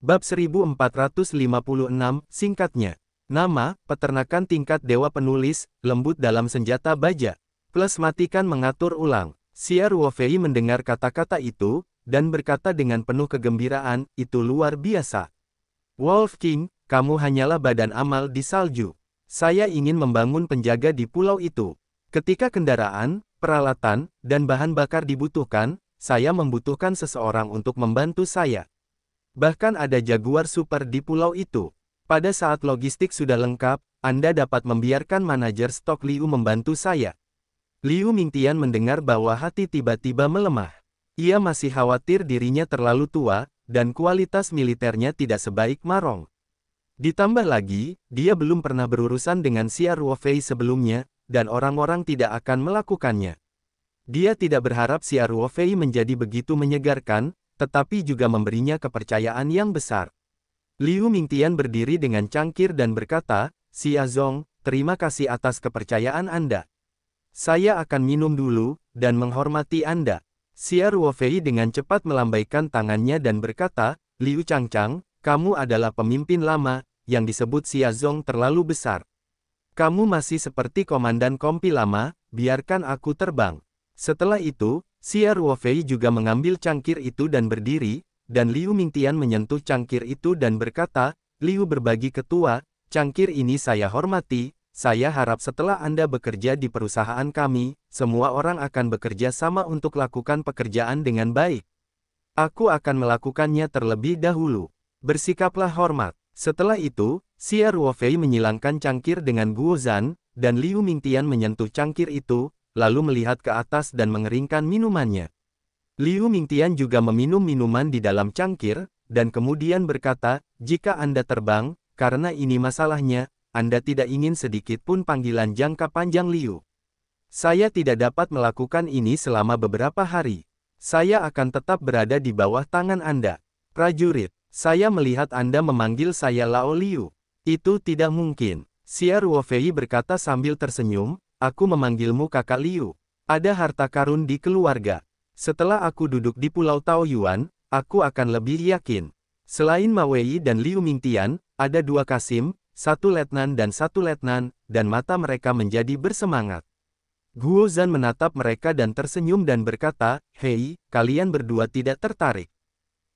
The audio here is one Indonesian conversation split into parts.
Bab 1456, singkatnya. Nama, peternakan tingkat dewa penulis, lembut dalam senjata baja. Plus matikan mengatur ulang. Xia Ruofei mendengar kata-kata itu, dan berkata dengan penuh kegembiraan, itu luar biasa. Wolf King, kamu hanyalah badan amal di salju. Saya ingin membangun penjaga di pulau itu. Ketika kendaraan, peralatan, dan bahan bakar dibutuhkan, saya membutuhkan seseorang untuk membantu saya. Bahkan ada Jaguar Super di pulau itu. Pada saat logistik sudah lengkap, Anda dapat membiarkan manajer stok Liu membantu saya. Liu Mingtian mendengar bahwa hati tiba-tiba melemah. Ia masih khawatir dirinya terlalu tua, dan kualitas militernya tidak sebaik Marong. Ditambah lagi, dia belum pernah berurusan dengan Xia Ruofei sebelumnya, dan orang-orang tidak akan melakukannya. Dia tidak berharap Xia Ruofei menjadi begitu menyegarkan, tetapi juga memberinya kepercayaan yang besar. Liu Mingtian berdiri dengan cangkir dan berkata, Xia Zong, terima kasih atas kepercayaan Anda. Saya akan minum dulu, dan menghormati Anda. Xia Ruofei dengan cepat melambaikan tangannya dan berkata, Liu Changchang, kamu adalah pemimpin lama, yang disebut Xia Zong terlalu besar. Kamu masih seperti komandan kompi lama, biarkan aku terbang. Setelah itu, Xia Ruofei juga mengambil cangkir itu dan berdiri, dan Liu Mingtian menyentuh cangkir itu dan berkata, Liu berbagi ketua, cangkir ini saya hormati, saya harap setelah Anda bekerja di perusahaan kami, semua orang akan bekerja sama untuk lakukan pekerjaan dengan baik. Aku akan melakukannya terlebih dahulu. Bersikaplah hormat. Setelah itu, Xia Ruofei menyilangkan cangkir dengan guozan, dan Liu Mingtian menyentuh cangkir itu, lalu melihat ke atas dan mengeringkan minumannya. Liu Mingtian juga meminum minuman di dalam cangkir, dan kemudian berkata, jika Anda terbang, karena ini masalahnya, Anda tidak ingin sedikit pun panggilan jangka panjang Liu. Saya tidak dapat melakukan ini selama beberapa hari. Saya akan tetap berada di bawah tangan Anda. Prajurit, saya melihat Anda memanggil saya Lao Liu. Itu tidak mungkin. Xia Ruofei berkata sambil tersenyum, aku memanggilmu kakak Liu. Ada harta karun di keluarga. Setelah aku duduk di Pulau Taoyuan, aku akan lebih yakin. Selain Ma Wei dan Liu Mingtian, ada dua Kasim, satu letnan, dan mata mereka menjadi bersemangat. Guo Zhan menatap mereka dan tersenyum dan berkata, hei, kalian berdua tidak tertarik.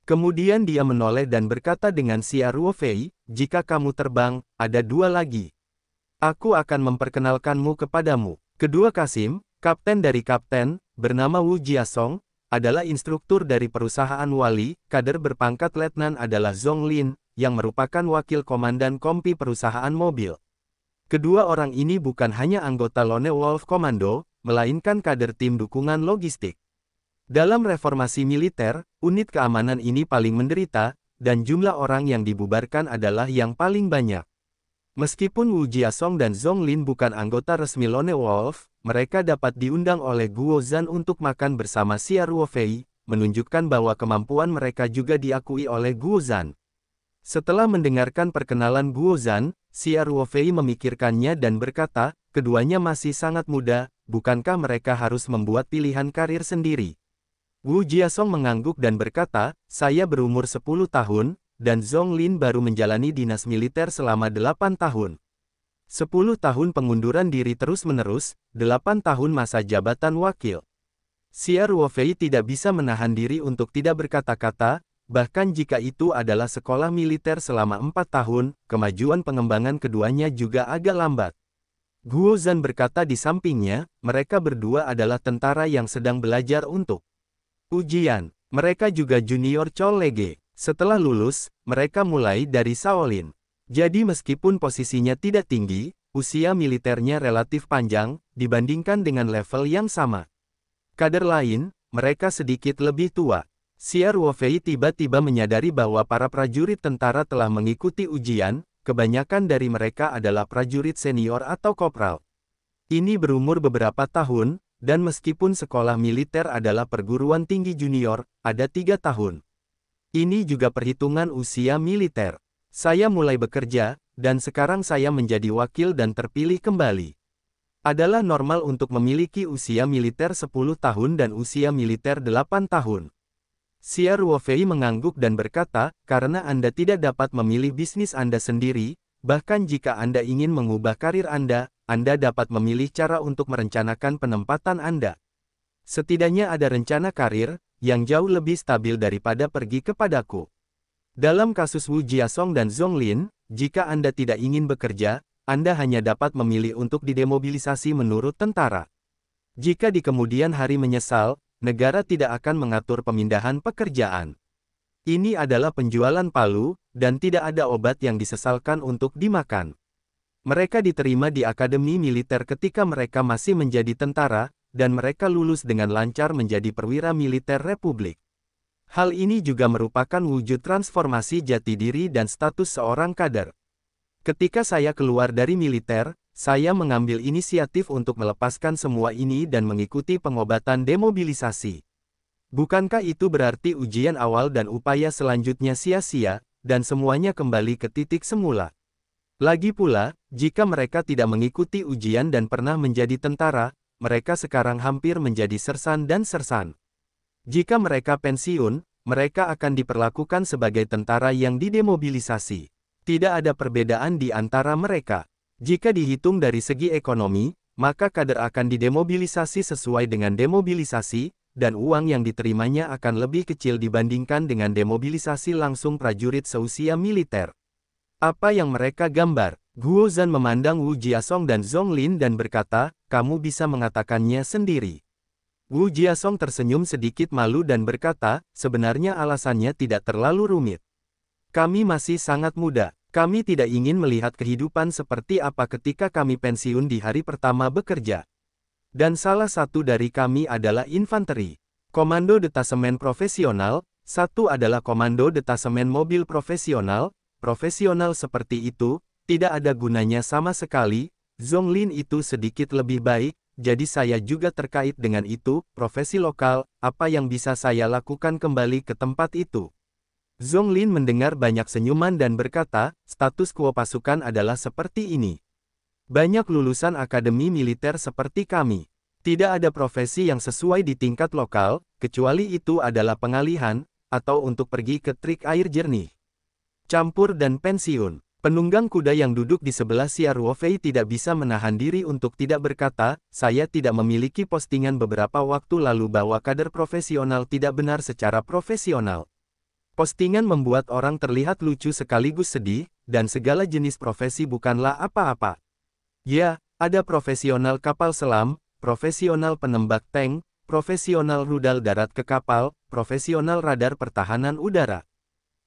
Kemudian dia menoleh dan berkata dengan Xia Ruofei, jika kamu terbang, ada dua lagi. Aku akan memperkenalkanmu kepadamu. Kedua Kasim, kapten dari kapten, bernama Wu Jiasong, adalah instruktur dari perusahaan Wali, kader berpangkat letnan adalah Zhong Lin, yang merupakan wakil komandan kompi perusahaan mobil. Kedua orang ini bukan hanya anggota Lone Wolf Commando, melainkan kader tim dukungan logistik. Dalam reformasi militer, unit keamanan ini paling menderita, dan jumlah orang yang dibubarkan adalah yang paling banyak. Meskipun Wu Jiasong dan Zhong Lin bukan anggota resmi Lone Wolf, mereka dapat diundang oleh Guo Zhan untuk makan bersama Xia Ruofei, menunjukkan bahwa kemampuan mereka juga diakui oleh Guo Zhan. Setelah mendengarkan perkenalan Guo Zhan, Xia Ruofei memikirkannya dan berkata, keduanya masih sangat muda, bukankah mereka harus membuat pilihan karir sendiri? Wu Jiasong mengangguk dan berkata, saya berumur 10 tahun, dan Zhong Lin baru menjalani dinas militer selama 8 tahun. 10 tahun pengunduran diri terus-menerus, 8 tahun masa jabatan wakil. Xia Ruofei tidak bisa menahan diri untuk tidak berkata-kata, bahkan jika itu adalah sekolah militer selama 4 tahun, kemajuan pengembangan keduanya juga agak lambat. Guo Zhan berkata di sampingnya, mereka berdua adalah tentara yang sedang belajar untuk ujian. Mereka juga junior Chollege. Setelah lulus, mereka mulai dari Shaolin. Jadi meskipun posisinya tidak tinggi, usia militernya relatif panjang, dibandingkan dengan level yang sama. Kader lain, mereka sedikit lebih tua. Xia Ruofei tiba-tiba menyadari bahwa para prajurit tentara telah mengikuti ujian, kebanyakan dari mereka adalah prajurit senior atau kopral. Ini berumur beberapa tahun, dan meskipun sekolah militer adalah perguruan tinggi junior, ada 3 tahun. Ini juga perhitungan usia militer. Saya mulai bekerja, dan sekarang saya menjadi wakil dan terpilih kembali. Adalah normal untuk memiliki usia militer 10 tahun dan usia militer 8 tahun. Xia Ruofei mengangguk dan berkata, karena Anda tidak dapat memilih bisnis Anda sendiri, bahkan jika Anda ingin mengubah karir Anda dapat memilih cara untuk merencanakan penempatan Anda. Setidaknya ada rencana karir, yang jauh lebih stabil daripada pergi kepadaku. Dalam kasus Wu Jiasong dan Zhong Lin, jika Anda tidak ingin bekerja, Anda hanya dapat memilih untuk didemobilisasi menurut tentara. Jika di kemudian hari menyesal, negara tidak akan mengatur pemindahan pekerjaan. Ini adalah penjualan palu, dan tidak ada obat yang disesalkan untuk dimakan. Mereka diterima di akademi militer ketika mereka masih menjadi tentara, dan mereka lulus dengan lancar menjadi perwira militer republik. Hal ini juga merupakan wujud transformasi jati diri dan status seorang kader. Ketika saya keluar dari militer, saya mengambil inisiatif untuk melepaskan semua ini dan mengikuti pengobatan demobilisasi. Bukankah itu berarti ujian awal dan upaya selanjutnya sia-sia, dan semuanya kembali ke titik semula? Lagi pula, jika mereka tidak mengikuti ujian dan pernah menjadi tentara, mereka sekarang hampir menjadi sersan dan sersan. Jika mereka pensiun, mereka akan diperlakukan sebagai tentara yang didemobilisasi. Tidak ada perbedaan di antara mereka. Jika dihitung dari segi ekonomi, maka kader akan didemobilisasi sesuai dengan demobilisasi, dan uang yang diterimanya akan lebih kecil dibandingkan dengan demobilisasi langsung prajurit seusia militer. Apa yang mereka gambar? Guo Zhan memandang Wu Jiasong dan Zhong Lin dan berkata, kamu bisa mengatakannya sendiri. Wu Jiasong tersenyum sedikit malu dan berkata, sebenarnya alasannya tidak terlalu rumit. Kami masih sangat muda. Kami tidak ingin melihat kehidupan seperti apa ketika kami pensiun di hari pertama bekerja. Dan salah satu dari kami adalah infanteri. Komando detasemen profesional, satu adalah komando detasemen mobil profesional seperti itu, tidak ada gunanya sama sekali. Zhong Lin itu sedikit lebih baik, jadi saya juga terkait dengan itu, profesi lokal, apa yang bisa saya lakukan kembali ke tempat itu. Zhong Lin mendengar banyak senyuman dan berkata, status quo pasukan adalah seperti ini. Banyak lulusan akademi militer seperti kami. Tidak ada profesi yang sesuai di tingkat lokal, kecuali itu adalah pengalihan, atau untuk pergi ke trik air jernih. Campur dan pensiun. Penunggang kuda yang duduk di sebelah Xia Ruofei tidak bisa menahan diri untuk tidak berkata, saya tidak memiliki postingan beberapa waktu lalu bahwa kader profesional tidak benar secara profesional. Postingan membuat orang terlihat lucu sekaligus sedih, dan segala jenis profesi bukanlah apa-apa. Ya, ada profesional kapal selam, profesional penembak tank, profesional rudal darat ke kapal, profesional radar pertahanan udara.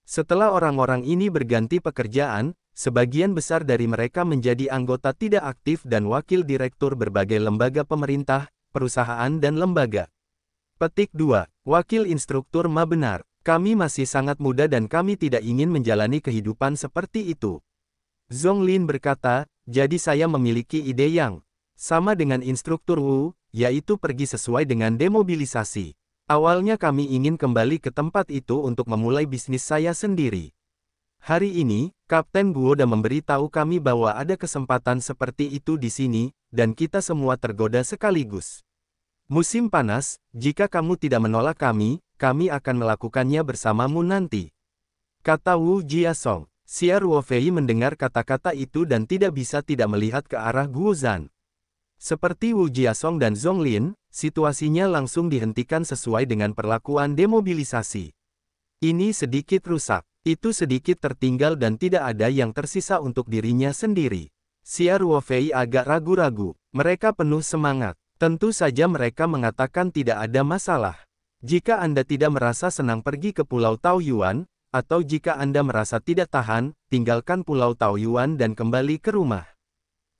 Setelah orang-orang ini berganti pekerjaan, sebagian besar dari mereka menjadi anggota tidak aktif dan wakil direktur berbagai lembaga pemerintah, perusahaan dan lembaga. Petik 2. Wakil instruktur Ma benar. Kami masih sangat muda dan kami tidak ingin menjalani kehidupan seperti itu. Zhong Lin berkata, jadi saya memiliki ide yang sama dengan instruktur Wu, yaitu pergi sesuai dengan demobilisasi. Awalnya kami ingin kembali ke tempat itu untuk memulai bisnis saya sendiri. Hari ini, Kapten Guoda memberitahu kami bahwa ada kesempatan seperti itu di sini, dan kita semua tergoda sekaligus. Musim panas, jika kamu tidak menolak kami akan melakukannya bersamamu nanti. Kata Wu Jiasong. Xia Ruofei mendengar kata-kata itu dan tidak bisa tidak melihat ke arah Guo Zhan. Seperti Wu Jiasong dan Zhong Lin, situasinya langsung dihentikan sesuai dengan perlakuan demobilisasi. Ini sedikit rusak, itu sedikit tertinggal dan tidak ada yang tersisa untuk dirinya sendiri. Xia Ruofei agak ragu-ragu, mereka penuh semangat. Tentu saja mereka mengatakan tidak ada masalah. Jika Anda tidak merasa senang pergi ke Pulau Taoyuan, atau jika Anda merasa tidak tahan, tinggalkan Pulau Taoyuan dan kembali ke rumah.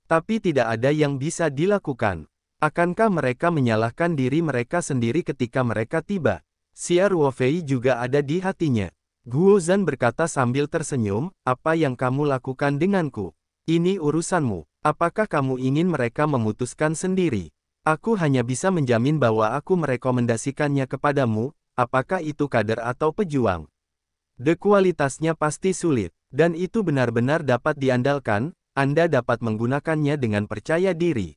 Tapi tidak ada yang bisa dilakukan. Akankah mereka menyalahkan diri mereka sendiri ketika mereka tiba? Xia Ruofei juga ada di hatinya. Guo Zhan berkata sambil tersenyum, apa yang kamu lakukan denganku? Ini urusanmu. Apakah kamu ingin mereka memutuskan sendiri? Aku hanya bisa menjamin bahwa aku merekomendasikannya kepadamu, apakah itu kader atau pejuang. Kualitasnya pasti sulit, dan itu benar-benar dapat diandalkan, Anda dapat menggunakannya dengan percaya diri.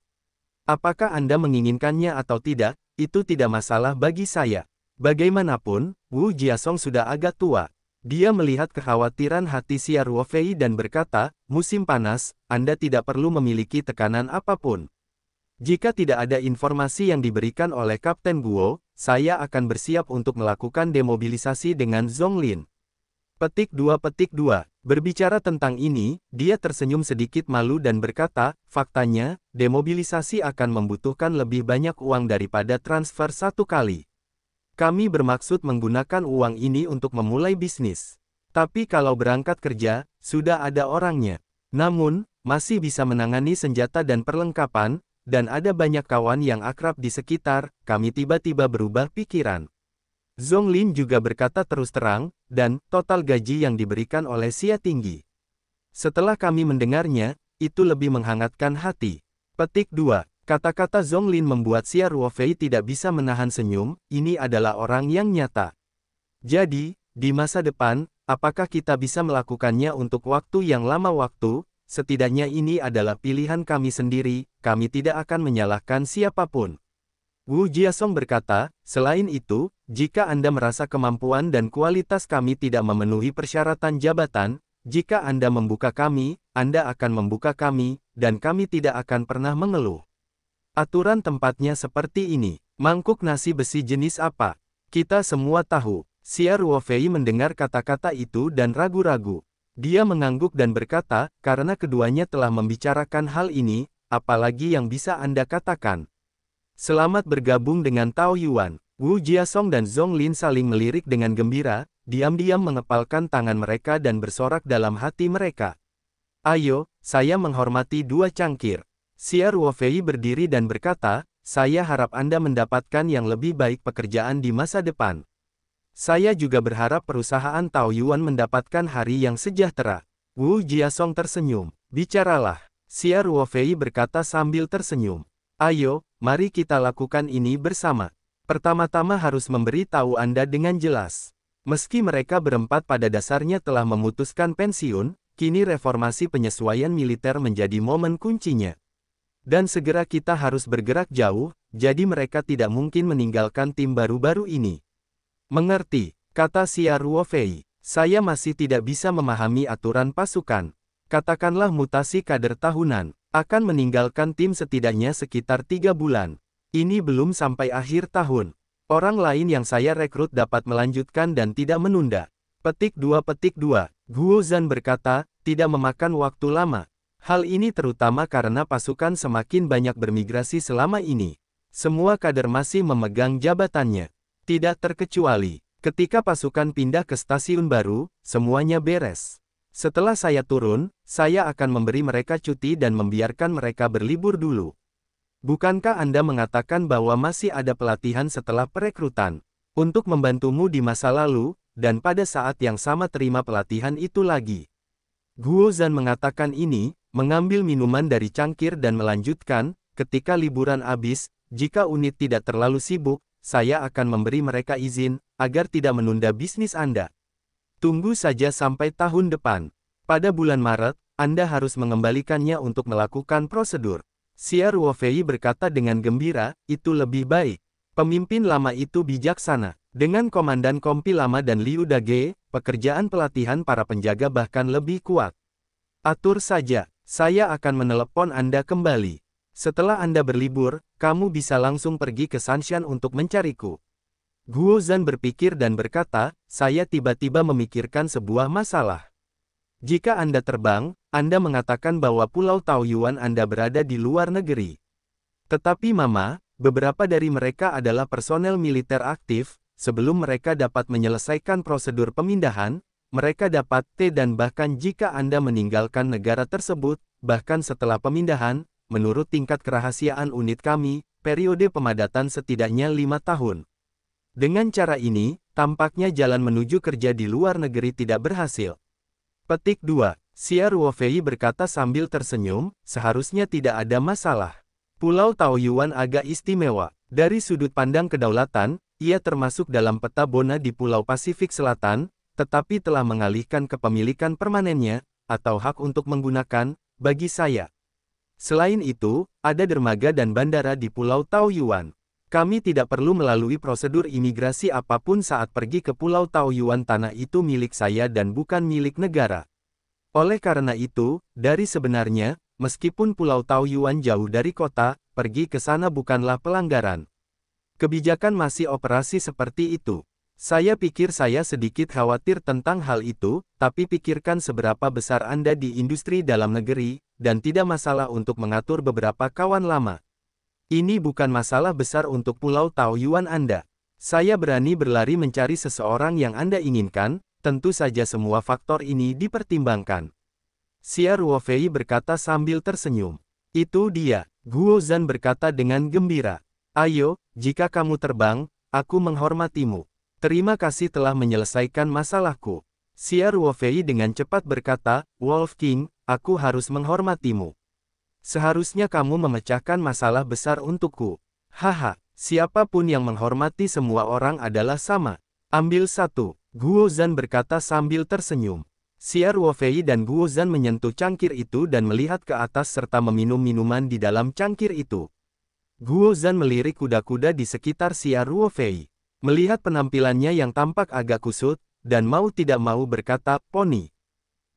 Apakah Anda menginginkannya atau tidak, itu tidak masalah bagi saya. Bagaimanapun, Wu Jiasong sudah agak tua. Dia melihat kekhawatiran hati Xia Ruofei dan berkata, musim panas, Anda tidak perlu memiliki tekanan apapun. Jika tidak ada informasi yang diberikan oleh Kapten Guo, saya akan bersiap untuk melakukan demobilisasi dengan Zonglin. Petik 2. Berbicara tentang ini, dia tersenyum sedikit malu dan berkata, faktanya, demobilisasi akan membutuhkan lebih banyak uang daripada transfer satu kali. Kami bermaksud menggunakan uang ini untuk memulai bisnis. Tapi kalau berangkat kerja, sudah ada orangnya. Namun, masih bisa menangani senjata dan perlengkapan, dan ada banyak kawan yang akrab di sekitar, kami tiba-tiba berubah pikiran. Zonglin juga berkata terus terang, dan total gaji yang diberikan oleh Xia tinggi. Setelah kami mendengarnya, itu lebih menghangatkan hati. Petik 2. Kata-kata Zonglin membuat Xia Ruofei tidak bisa menahan senyum, ini adalah orang yang nyata. Jadi, di masa depan, apakah kita bisa melakukannya untuk waktu yang lama waktu? Setidaknya ini adalah pilihan kami sendiri, kami tidak akan menyalahkan siapapun. Wu Jiasong berkata, selain itu, jika Anda merasa kemampuan dan kualitas kami tidak memenuhi persyaratan jabatan, jika Anda membuka kami, Anda akan membuka kami, dan kami tidak akan pernah mengeluh. Aturan tempatnya seperti ini. Mangkuk nasi besi jenis apa? Kita semua tahu. Xia Ruofei mendengar kata-kata itu dan ragu-ragu. Dia mengangguk dan berkata, karena keduanya telah membicarakan hal ini, apalagi yang bisa Anda katakan. Selamat bergabung dengan Tao Yuan. Wu Jiasong dan Zonglin saling melirik dengan gembira, diam-diam mengepalkan tangan mereka dan bersorak dalam hati mereka. Ayo, saya menghormati dua cangkir. Xia Ruofei berdiri dan berkata, saya harap Anda mendapatkan yang lebih baik pekerjaan di masa depan. Saya juga berharap perusahaan Tao Yuan mendapatkan hari yang sejahtera. Wu Jiasong tersenyum. Bicaralah. Xia Ruofei berkata sambil tersenyum. Ayo, mari kita lakukan ini bersama. Pertama-tama harus memberi tahu Anda dengan jelas. Meski mereka berempat pada dasarnya telah memutuskan pensiun, kini reformasi penyesuaian militer menjadi momen kuncinya. Dan segera kita harus bergerak jauh, jadi mereka tidak mungkin meninggalkan tim baru-baru ini. Mengerti, kata Xia Ruofei. Saya masih tidak bisa memahami aturan pasukan. Katakanlah mutasi kader tahunan, akan meninggalkan tim setidaknya sekitar 3 bulan. Ini belum sampai akhir tahun. Orang lain yang saya rekrut dapat melanjutkan dan tidak menunda. Petik 2. Guo Zhan berkata, tidak memakan waktu lama. Hal ini terutama karena pasukan semakin banyak bermigrasi selama ini. Semua kader masih memegang jabatannya. Tidak terkecuali, ketika pasukan pindah ke stasiun baru, semuanya beres. Setelah saya turun, saya akan memberi mereka cuti dan membiarkan mereka berlibur dulu. Bukankah Anda mengatakan bahwa masih ada pelatihan setelah perekrutan? Untuk membantumu di masa lalu, dan pada saat yang sama terima pelatihan itu lagi. Guo Zhan mengatakan ini, mengambil minuman dari cangkir dan melanjutkan, ketika liburan habis, jika unit tidak terlalu sibuk, saya akan memberi mereka izin, agar tidak menunda bisnis Anda. Tunggu saja sampai tahun depan. Pada bulan Maret, Anda harus mengembalikannya untuk melakukan prosedur. Xia Ruofei berkata dengan gembira, itu lebih baik. Pemimpin lama itu bijaksana. Dengan Komandan Kompi Lama dan Liu Dage, pekerjaan pelatihan para penjaga bahkan lebih kuat. Atur saja. Saya akan menelepon Anda kembali. Setelah Anda berlibur, kamu bisa langsung pergi ke Sanshan untuk mencariku. Guo Zhan berpikir dan berkata, saya tiba-tiba memikirkan sebuah masalah. Jika Anda terbang, Anda mengatakan bahwa Pulau Taoyuan Anda berada di luar negeri. Tetapi Mama, beberapa dari mereka adalah personel militer aktif, sebelum mereka dapat menyelesaikan prosedur pemindahan, mereka dapat dan bahkan jika Anda meninggalkan negara tersebut, bahkan setelah pemindahan, menurut tingkat kerahasiaan unit kami, periode pemadatan setidaknya 5 tahun. Dengan cara ini, tampaknya jalan menuju kerja di luar negeri tidak berhasil. Petik 2. Xia Ruofei berkata sambil tersenyum, seharusnya tidak ada masalah. Pulau Taoyuan agak istimewa. Dari sudut pandang kedaulatan, ia termasuk dalam peta Bona di Pulau Pasifik Selatan, tetapi telah mengalihkan kepemilikan permanennya, atau hak untuk menggunakan, bagi saya. Selain itu, ada dermaga dan bandara di Pulau Taoyuan. Kami tidak perlu melalui prosedur imigrasi apapun saat pergi ke Pulau Taoyuan. Tanah itu milik saya dan bukan milik negara. Oleh karena itu, dari sebenarnya, meskipun Pulau Taoyuan jauh dari kota, pergi ke sana bukanlah pelanggaran. Kebijakan masih operasi seperti itu. Saya pikir saya sedikit khawatir tentang hal itu, tapi pikirkan seberapa besar Anda di industri dalam negeri, dan tidak masalah untuk mengatur beberapa kawan lama. Ini bukan masalah besar untuk Pulau Taoyuan Anda. Saya berani berlari mencari seseorang yang Anda inginkan, tentu saja semua faktor ini dipertimbangkan. Xia Ruofei berkata sambil tersenyum. Itu dia, Guo Zhan berkata dengan gembira. Ayo, jika kamu terbang, aku menghormatimu. Terima kasih telah menyelesaikan masalahku. Xia Ruofei dengan cepat berkata, Wolf King, aku harus menghormatimu. Seharusnya kamu memecahkan masalah besar untukku. Haha, siapapun yang menghormati semua orang adalah sama. Ambil satu, Guo Zhan berkata sambil tersenyum. Xia Ruofei dan Guo Zhan menyentuh cangkir itu dan melihat ke atas serta meminum minuman di dalam cangkir itu. Guo Zhan melirik kuda-kuda di sekitar Xia Ruofei. Melihat penampilannya yang tampak agak kusut, dan mau tidak mau berkata, Poni.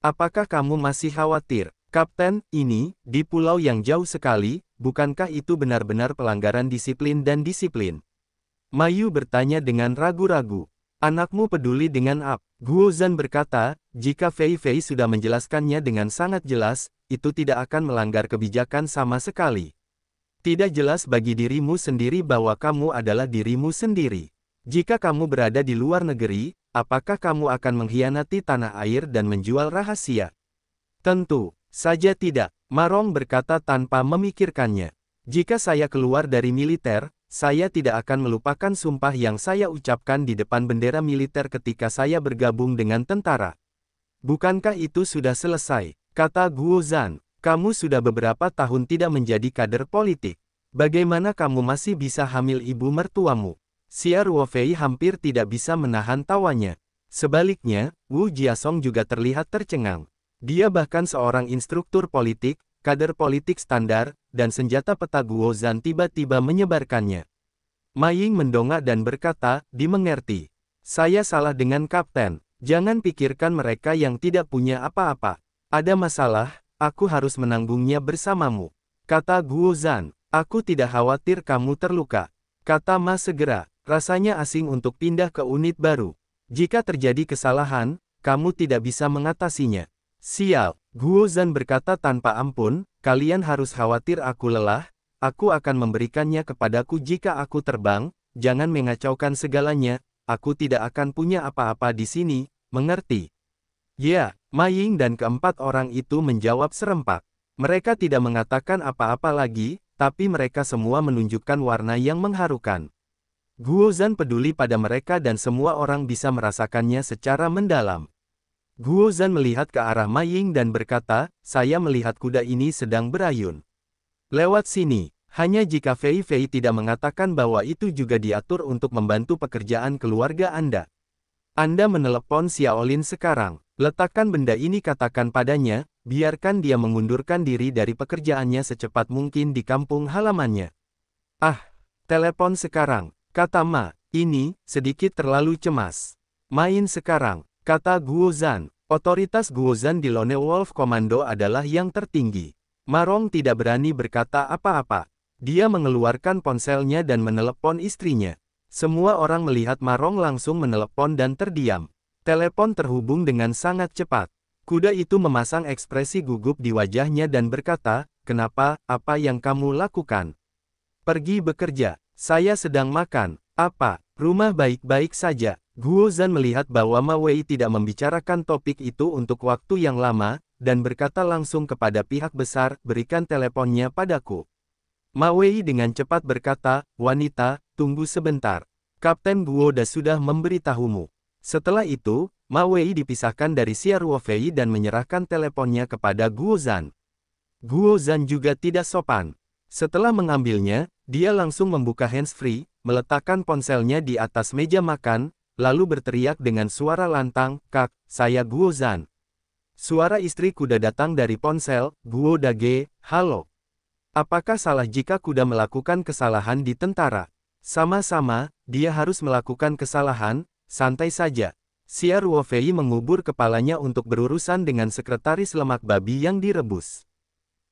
Apakah kamu masih khawatir? Kapten, ini, di pulau yang jauh sekali, bukankah itu benar-benar pelanggaran disiplin dan disiplin? Mayu bertanya dengan ragu-ragu. Anakmu peduli dengan Guo Zhan berkata, jika Fei Fei sudah menjelaskannya dengan sangat jelas, itu tidak akan melanggar kebijakan sama sekali. Tidak jelas bagi dirimu sendiri bahwa kamu adalah dirimu sendiri. Jika kamu berada di luar negeri, apakah kamu akan mengkhianati tanah air dan menjual rahasia? Tentu saja tidak, Marong berkata tanpa memikirkannya. Jika saya keluar dari militer, saya tidak akan melupakan sumpah yang saya ucapkan di depan bendera militer ketika saya bergabung dengan tentara. Bukankah itu sudah selesai? Kata Guo Zhan, kamu sudah beberapa tahun tidak menjadi kader politik. Bagaimana kamu masih bisa hamil ibu mertuamu? Xia Ruofei hampir tidak bisa menahan tawanya. Sebaliknya, Wu Jiasong juga terlihat tercengang. Dia bahkan seorang instruktur politik, kader politik standar, dan senjata peta Guo Zhan tiba-tiba menyebarkannya. Ma Ying mendongak dan berkata, dimengerti. Saya salah dengan kapten, jangan pikirkan mereka yang tidak punya apa-apa. Ada masalah, aku harus menanggungnya bersamamu. Kata Guo Zhan, aku tidak khawatir kamu terluka. Kata Ma segera, rasanya asing untuk pindah ke unit baru. Jika terjadi kesalahan, kamu tidak bisa mengatasinya. Sial, Guo Zhan berkata tanpa ampun, kalian harus khawatir aku lelah, aku akan memberikannya kepadaku jika aku terbang, jangan mengacaukan segalanya, aku tidak akan punya apa-apa di sini, mengerti? Ya, Ma Ying dan keempat orang itu menjawab serempak. Mereka tidak mengatakan apa-apa lagi, tapi mereka semua menunjukkan warna yang mengharukan. Guo Zhan peduli pada mereka dan semua orang bisa merasakannya secara mendalam. Guo Zhan melihat ke arah Ma Ying dan berkata, saya melihat kuda ini sedang berayun. Lewat sini, hanya jika Fei Fei tidak mengatakan bahwa itu juga diatur untuk membantu pekerjaan keluarga Anda. Anda menelepon Xiaolin sekarang, letakkan benda ini katakan padanya, biarkan dia mengundurkan diri dari pekerjaannya secepat mungkin di kampung halamannya. Ah, telepon sekarang, kata Ma, ini, sedikit terlalu cemas. Main sekarang. Kata Guo Zhan, otoritas Guo Zhan di Lone Wolf Commando adalah yang tertinggi. Marong tidak berani berkata apa-apa. Dia mengeluarkan ponselnya dan menelepon istrinya. Semua orang melihat Marong langsung menelepon dan terdiam. Telepon terhubung dengan sangat cepat. Kuda itu memasang ekspresi gugup di wajahnya dan berkata, kenapa, apa yang kamu lakukan? Pergi bekerja, saya sedang makan, apa, rumah baik-baik saja. Guo Zhan melihat bahwa Ma Wei tidak membicarakan topik itu untuk waktu yang lama, dan berkata langsung kepada pihak besar, berikan teleponnya padaku. Ma Wei dengan cepat berkata, wanita, tunggu sebentar. Kapten Guo Da sudah memberitahumu. Setelah itu, Ma Wei dipisahkan dari Xia Ruofei dan menyerahkan teleponnya kepada Guo Zhan. Guo Zhan juga tidak sopan. Setelah mengambilnya, dia langsung membuka handsfree, meletakkan ponselnya di atas meja makan, lalu berteriak dengan suara lantang, Kak, saya Guo Zhan. Suara istri kuda datang dari ponsel, Guo Dage, halo. Apakah salah jika kuda melakukan kesalahan di tentara? Sama-sama, dia harus melakukan kesalahan, santai saja. Xia Ruofei mengubur kepalanya untuk berurusan dengan sekretaris lemak babi yang direbus.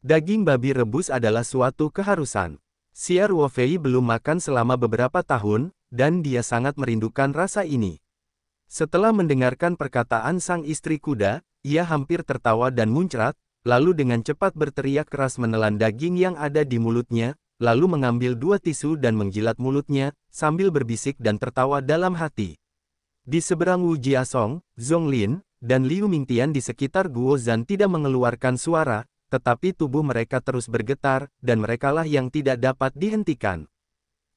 Daging babi rebus adalah suatu keharusan. Xia Ruofei belum makan selama beberapa tahun, dan dia sangat merindukan rasa ini. Setelah mendengarkan perkataan sang istri kuda, ia hampir tertawa dan muncrat, lalu dengan cepat berteriak keras menelan daging yang ada di mulutnya, lalu mengambil 2 tisu dan menjilat mulutnya, sambil berbisik dan tertawa dalam hati. Di seberang Wu Jiasong, Zhong Lin, dan Liu Mingtian di sekitar Guo Zhan tidak mengeluarkan suara, tetapi tubuh mereka terus bergetar, dan merekalah yang tidak dapat dihentikan.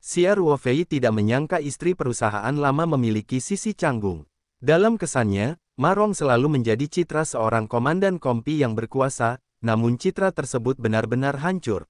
Xia Ruofei tidak menyangka istri perusahaan lama memiliki sisi canggung. Dalam kesannya, Ma Rong selalu menjadi citra seorang komandan kompi yang berkuasa, namun citra tersebut benar-benar hancur.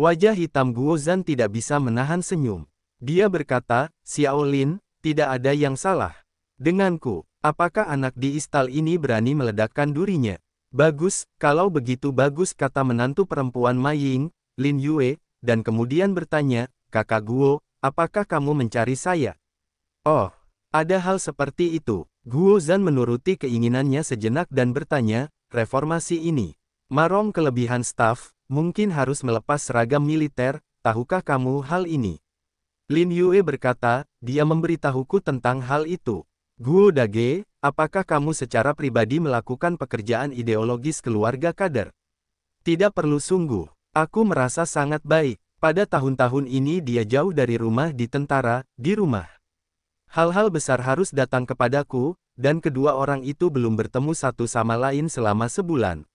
Wajah hitam Guo Zhan tidak bisa menahan senyum. Dia berkata, Xiao Lin, tidak ada yang salah denganku. Apakah anak di istal ini berani meledakkan durinya? Bagus, kalau begitu bagus, kata menantu perempuan Ma Ying, Lin Yue, dan kemudian bertanya, Kakak Guo, apakah kamu mencari saya? Oh, ada hal seperti itu. Guo Zhan menuruti keinginannya sejenak dan bertanya, reformasi ini. Ma Rong kelebihan staf, mungkin harus melepas seragam militer, tahukah kamu hal ini? Lin Yue berkata, dia memberitahuku tentang hal itu. Guo Dage, apakah kamu secara pribadi melakukan pekerjaan ideologis keluarga kader? Tidak perlu sungguh. Aku merasa sangat baik. Pada tahun-tahun ini dia jauh dari rumah di tentara, di rumah. Hal-hal besar harus datang kepadaku, dan kedua orang itu belum bertemu satu sama lain selama sebulan.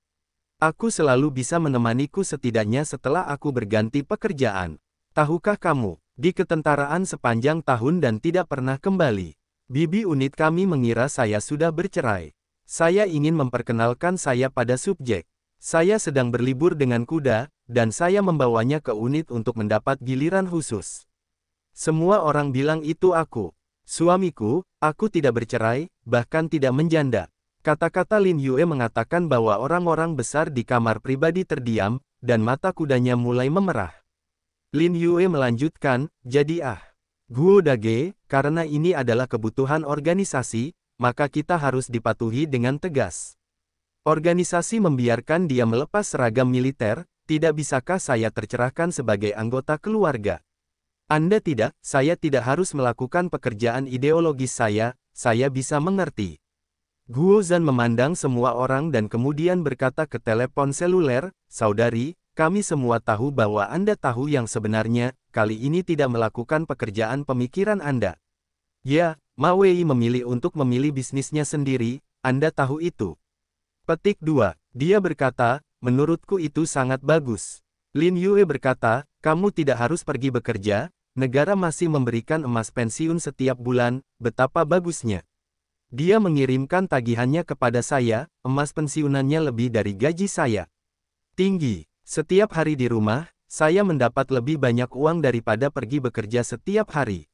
Aku selalu bisa menemaniku setidaknya setelah aku berganti pekerjaan. Tahukah kamu, di ketentaraan sepanjang tahun dan tidak pernah kembali. Bibi unit kami mengira saya sudah bercerai. Saya ingin memperkenalkan saya pada subjek. Saya sedang berlibur dengan kuda, dan saya membawanya ke unit untuk mendapat giliran khusus. Semua orang bilang itu aku. Suamiku, aku tidak bercerai, bahkan tidak menjanda. Kata-kata Lin Yue mengatakan bahwa orang-orang besar di kamar pribadi terdiam, dan mata kudanya mulai memerah. Lin Yue melanjutkan, jadi Guo Dage, karena ini adalah kebutuhan organisasi, maka kita harus dipatuhi dengan tegas. Organisasi membiarkan dia melepas seragam militer, tidak bisakah saya tercerahkan sebagai anggota keluarga? Anda tidak, saya tidak harus melakukan pekerjaan ideologis saya bisa mengerti. Guo Zhan memandang semua orang dan kemudian berkata ke telepon seluler, saudari, kami semua tahu bahwa Anda tahu yang sebenarnya, kali ini tidak melakukan pekerjaan pemikiran Anda. Ya, Ma Wei memilih untuk memilih bisnisnya sendiri, Anda tahu itu. Petik 2. Dia berkata, menurutku itu sangat bagus. Lin Yue berkata, kamu tidak harus pergi bekerja, negara masih memberikan emas pensiun setiap bulan, betapa bagusnya. Dia mengirimkan tagihannya kepada saya, emas pensiunannya lebih dari gaji saya. Tinggi. Setiap hari di rumah, saya mendapat lebih banyak uang daripada pergi bekerja setiap hari.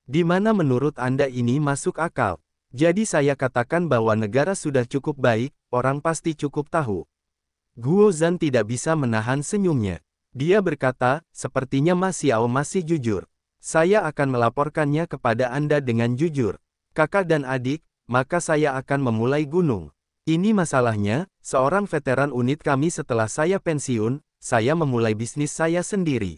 Di mana menurut Anda ini masuk akal? Jadi saya katakan bahwa negara sudah cukup baik, orang pasti cukup tahu. Guo Zhan tidak bisa menahan senyumnya. Dia berkata, sepertinya Ma Xiao masih jujur. Saya akan melaporkannya kepada Anda dengan jujur. Kakak dan adik, maka saya akan memulai gunung. Ini masalahnya, seorang veteran unit kami setelah saya pensiun, saya memulai bisnis saya sendiri.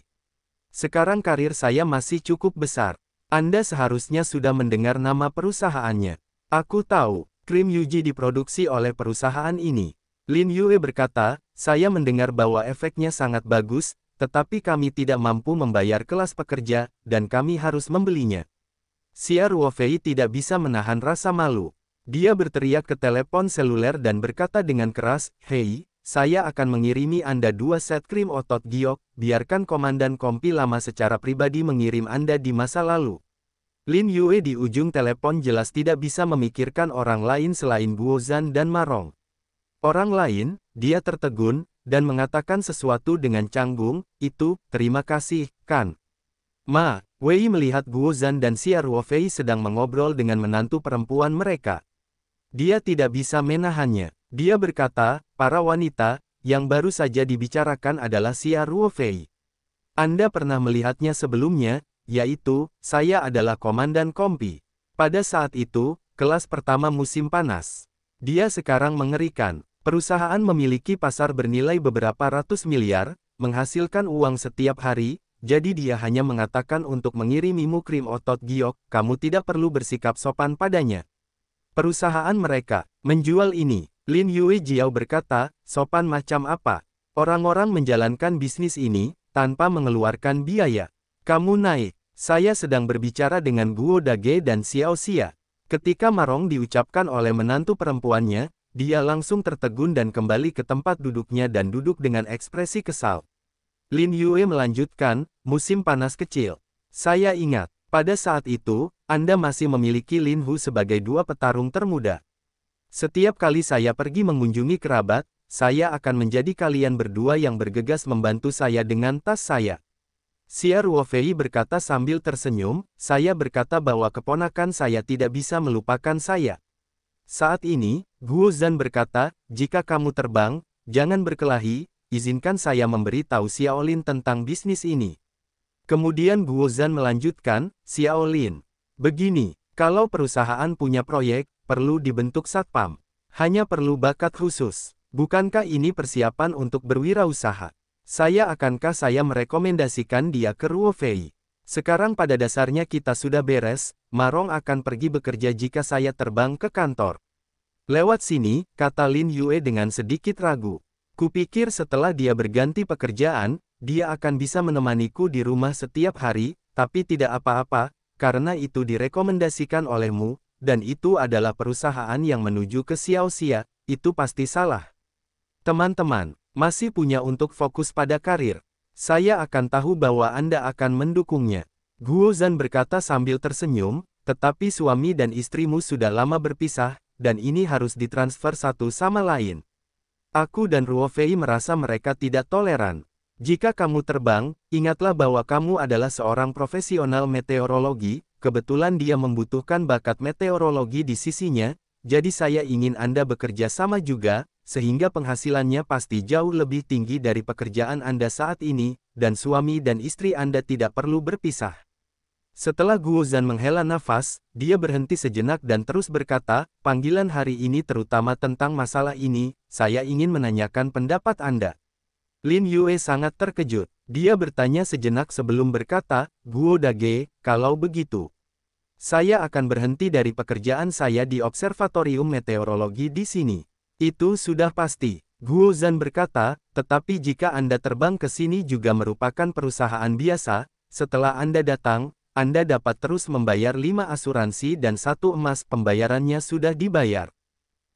Sekarang karir saya masih cukup besar. Anda seharusnya sudah mendengar nama perusahaannya. Aku tahu, krim Yuji diproduksi oleh perusahaan ini. Lin Yue berkata, saya mendengar bahwa efeknya sangat bagus, tetapi kami tidak mampu membayar kelas pekerja, dan kami harus membelinya. Xia Ruofei tidak bisa menahan rasa malu. Dia berteriak ke telepon seluler dan berkata dengan keras, hei, saya akan mengirimi Anda 2 set krim otot giok, biarkan komandan kompi lama secara pribadi mengirim Anda di masa lalu. Lin Yue di ujung telepon jelas tidak bisa memikirkan orang lain selain Guo Zhan dan Ma Rong. Orang lain, dia tertegun, dan mengatakan sesuatu dengan canggung, itu, terima kasih, kan? Ma Wei melihat Guo Zhan dan Xia Ruofei sedang mengobrol dengan menantu perempuan mereka. Dia tidak bisa menahannya. Dia berkata, para wanita, yang baru saja dibicarakan adalah Xia Ruofei. Anda pernah melihatnya sebelumnya, yaitu, saya adalah Komandan Kompi. Pada saat itu, kelas pertama musim panas. Dia sekarang mengerikan. Perusahaan memiliki pasar bernilai beberapa ratus miliar, menghasilkan uang setiap hari, jadi dia hanya mengatakan untuk mengirimimu krim otot giok, kamu tidak perlu bersikap sopan padanya. Perusahaan mereka menjual ini. Lin Yue Jiao berkata, sopan macam apa? Orang-orang menjalankan bisnis ini, tanpa mengeluarkan biaya. Kamu naik. Saya sedang berbicara dengan Guo Dage dan Xiao Xia. Ketika Marong diucapkan oleh menantu perempuannya, dia langsung tertegun dan kembali ke tempat duduknya dan duduk dengan ekspresi kesal. Lin Yue melanjutkan, musim panas kecil. Saya ingat, pada saat itu, Anda masih memiliki Lin Hu sebagai dua petarung termuda. Setiap kali saya pergi mengunjungi kerabat, saya akan menjadi kalian berdua yang bergegas membantu saya dengan tas saya. Xia Ruofei berkata sambil tersenyum, saya berkata bahwa keponakan saya tidak bisa melupakan saya. Saat ini, Guo Zhan berkata, jika kamu terbang, jangan berkelahi, izinkan saya memberitahu Xiaolin tentang bisnis ini. Kemudian Guo Zhan melanjutkan, Xiaolin. Begini, kalau perusahaan punya proyek, perlu dibentuk satpam. Hanya perlu bakat khusus. Bukankah ini persiapan untuk berwirausaha? Akankah saya merekomendasikan dia ke Ruofei? Sekarang pada dasarnya kita sudah beres, Marong akan pergi bekerja jika saya terbang ke kantor. Lewat sini, kata Lin Yue dengan sedikit ragu. Kupikir setelah dia berganti pekerjaan, dia akan bisa menemaniku di rumah setiap hari, tapi tidak apa-apa, karena itu direkomendasikan olehmu, dan itu adalah perusahaan yang menuju ke Xiao Xia, itu pasti salah. Teman-teman, masih punya untuk fokus pada karir. Saya akan tahu bahwa Anda akan mendukungnya. Guo Zhan berkata sambil tersenyum, tetapi suami dan istrimu sudah lama berpisah, dan ini harus ditransfer satu sama lain. Aku dan Ruofei merasa mereka tidak toleran. Jika kamu terbang, ingatlah bahwa kamu adalah seorang profesional meteorologi, kebetulan dia membutuhkan bakat meteorologi di sisinya, jadi saya ingin Anda bekerja sama juga, sehingga penghasilannya pasti jauh lebih tinggi dari pekerjaan Anda saat ini, dan suami dan istri Anda tidak perlu berpisah. Setelah Guo Zhan menghela nafas, dia berhenti sejenak dan terus berkata, panggilan hari ini terutama tentang masalah ini, saya ingin menanyakan pendapat Anda. Lin Yue sangat terkejut. Dia bertanya sejenak sebelum berkata, Guo Dage, kalau begitu, saya akan berhenti dari pekerjaan saya di Observatorium Meteorologi di sini. Itu sudah pasti. Guo Zhan berkata, tetapi jika Anda terbang ke sini juga merupakan perusahaan biasa, setelah Anda datang, Anda dapat terus membayar 5 asuransi dan 1 emas pembayarannya sudah dibayar.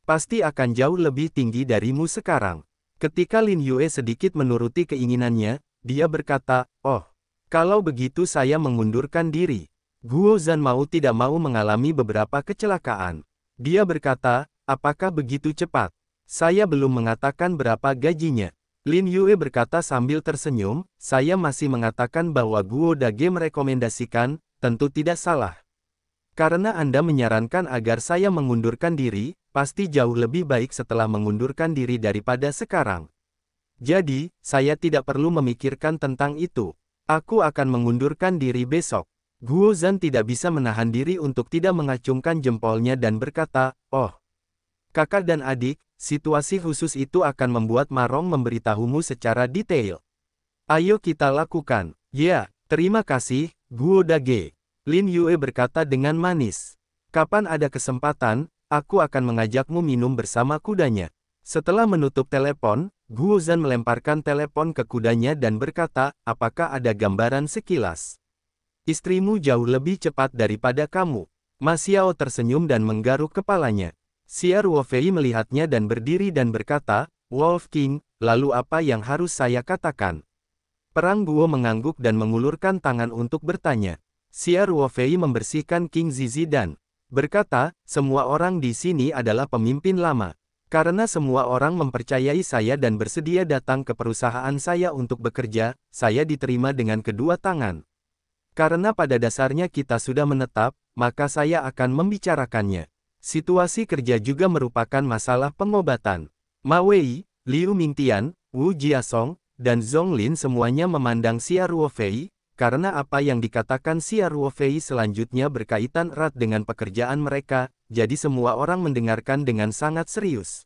Pasti akan jauh lebih tinggi darimu sekarang. Ketika Lin Yue sedikit menuruti keinginannya, dia berkata, oh, kalau begitu saya mengundurkan diri. Guo Zhan mau tidak mau mengalami beberapa kecelakaan. Dia berkata, apakah begitu cepat? Saya belum mengatakan berapa gajinya. Lin Yue berkata sambil tersenyum, saya masih mengatakan bahwa Guo Dage merekomendasikan, tentu tidak salah. Karena Anda menyarankan agar saya mengundurkan diri, pasti jauh lebih baik setelah mengundurkan diri daripada sekarang. Jadi, saya tidak perlu memikirkan tentang itu. Aku akan mengundurkan diri besok. Guo Zhan tidak bisa menahan diri untuk tidak mengacungkan jempolnya dan berkata, oh, kakak dan adik, situasi khusus itu akan membuat Marong memberitahumu secara detail. Ayo kita lakukan. Ya, terima kasih, Guo Dage. Lin Yue berkata dengan manis. Kapan ada kesempatan, aku akan mengajakmu minum bersama kudanya. Setelah menutup telepon, Guo Zhan melemparkan telepon ke kudanya dan berkata, apakah ada gambaran sekilas? Istrimu jauh lebih cepat daripada kamu. Ma Xiao tersenyum dan menggaruk kepalanya. Xia Ruofei melihatnya dan berdiri dan berkata, Wolf King, lalu apa yang harus saya katakan? Perang Guo mengangguk dan mengulurkan tangan untuk bertanya. Xia Ruofei membersihkan King Zizi dan berkata, semua orang di sini adalah pemimpin lama. Karena semua orang mempercayai saya dan bersedia datang ke perusahaan saya untuk bekerja, saya diterima dengan kedua tangan. Karena pada dasarnya kita sudah menetap, maka saya akan membicarakannya. Situasi kerja juga merupakan masalah pengobatan. Ma Wei, Liu Mingtian, Wu Jiasong, dan Zhong Lin semuanya memandang Xia Ruofei, karena apa yang dikatakan Xia Ruofei selanjutnya berkaitan erat dengan pekerjaan mereka, jadi semua orang mendengarkan dengan sangat serius.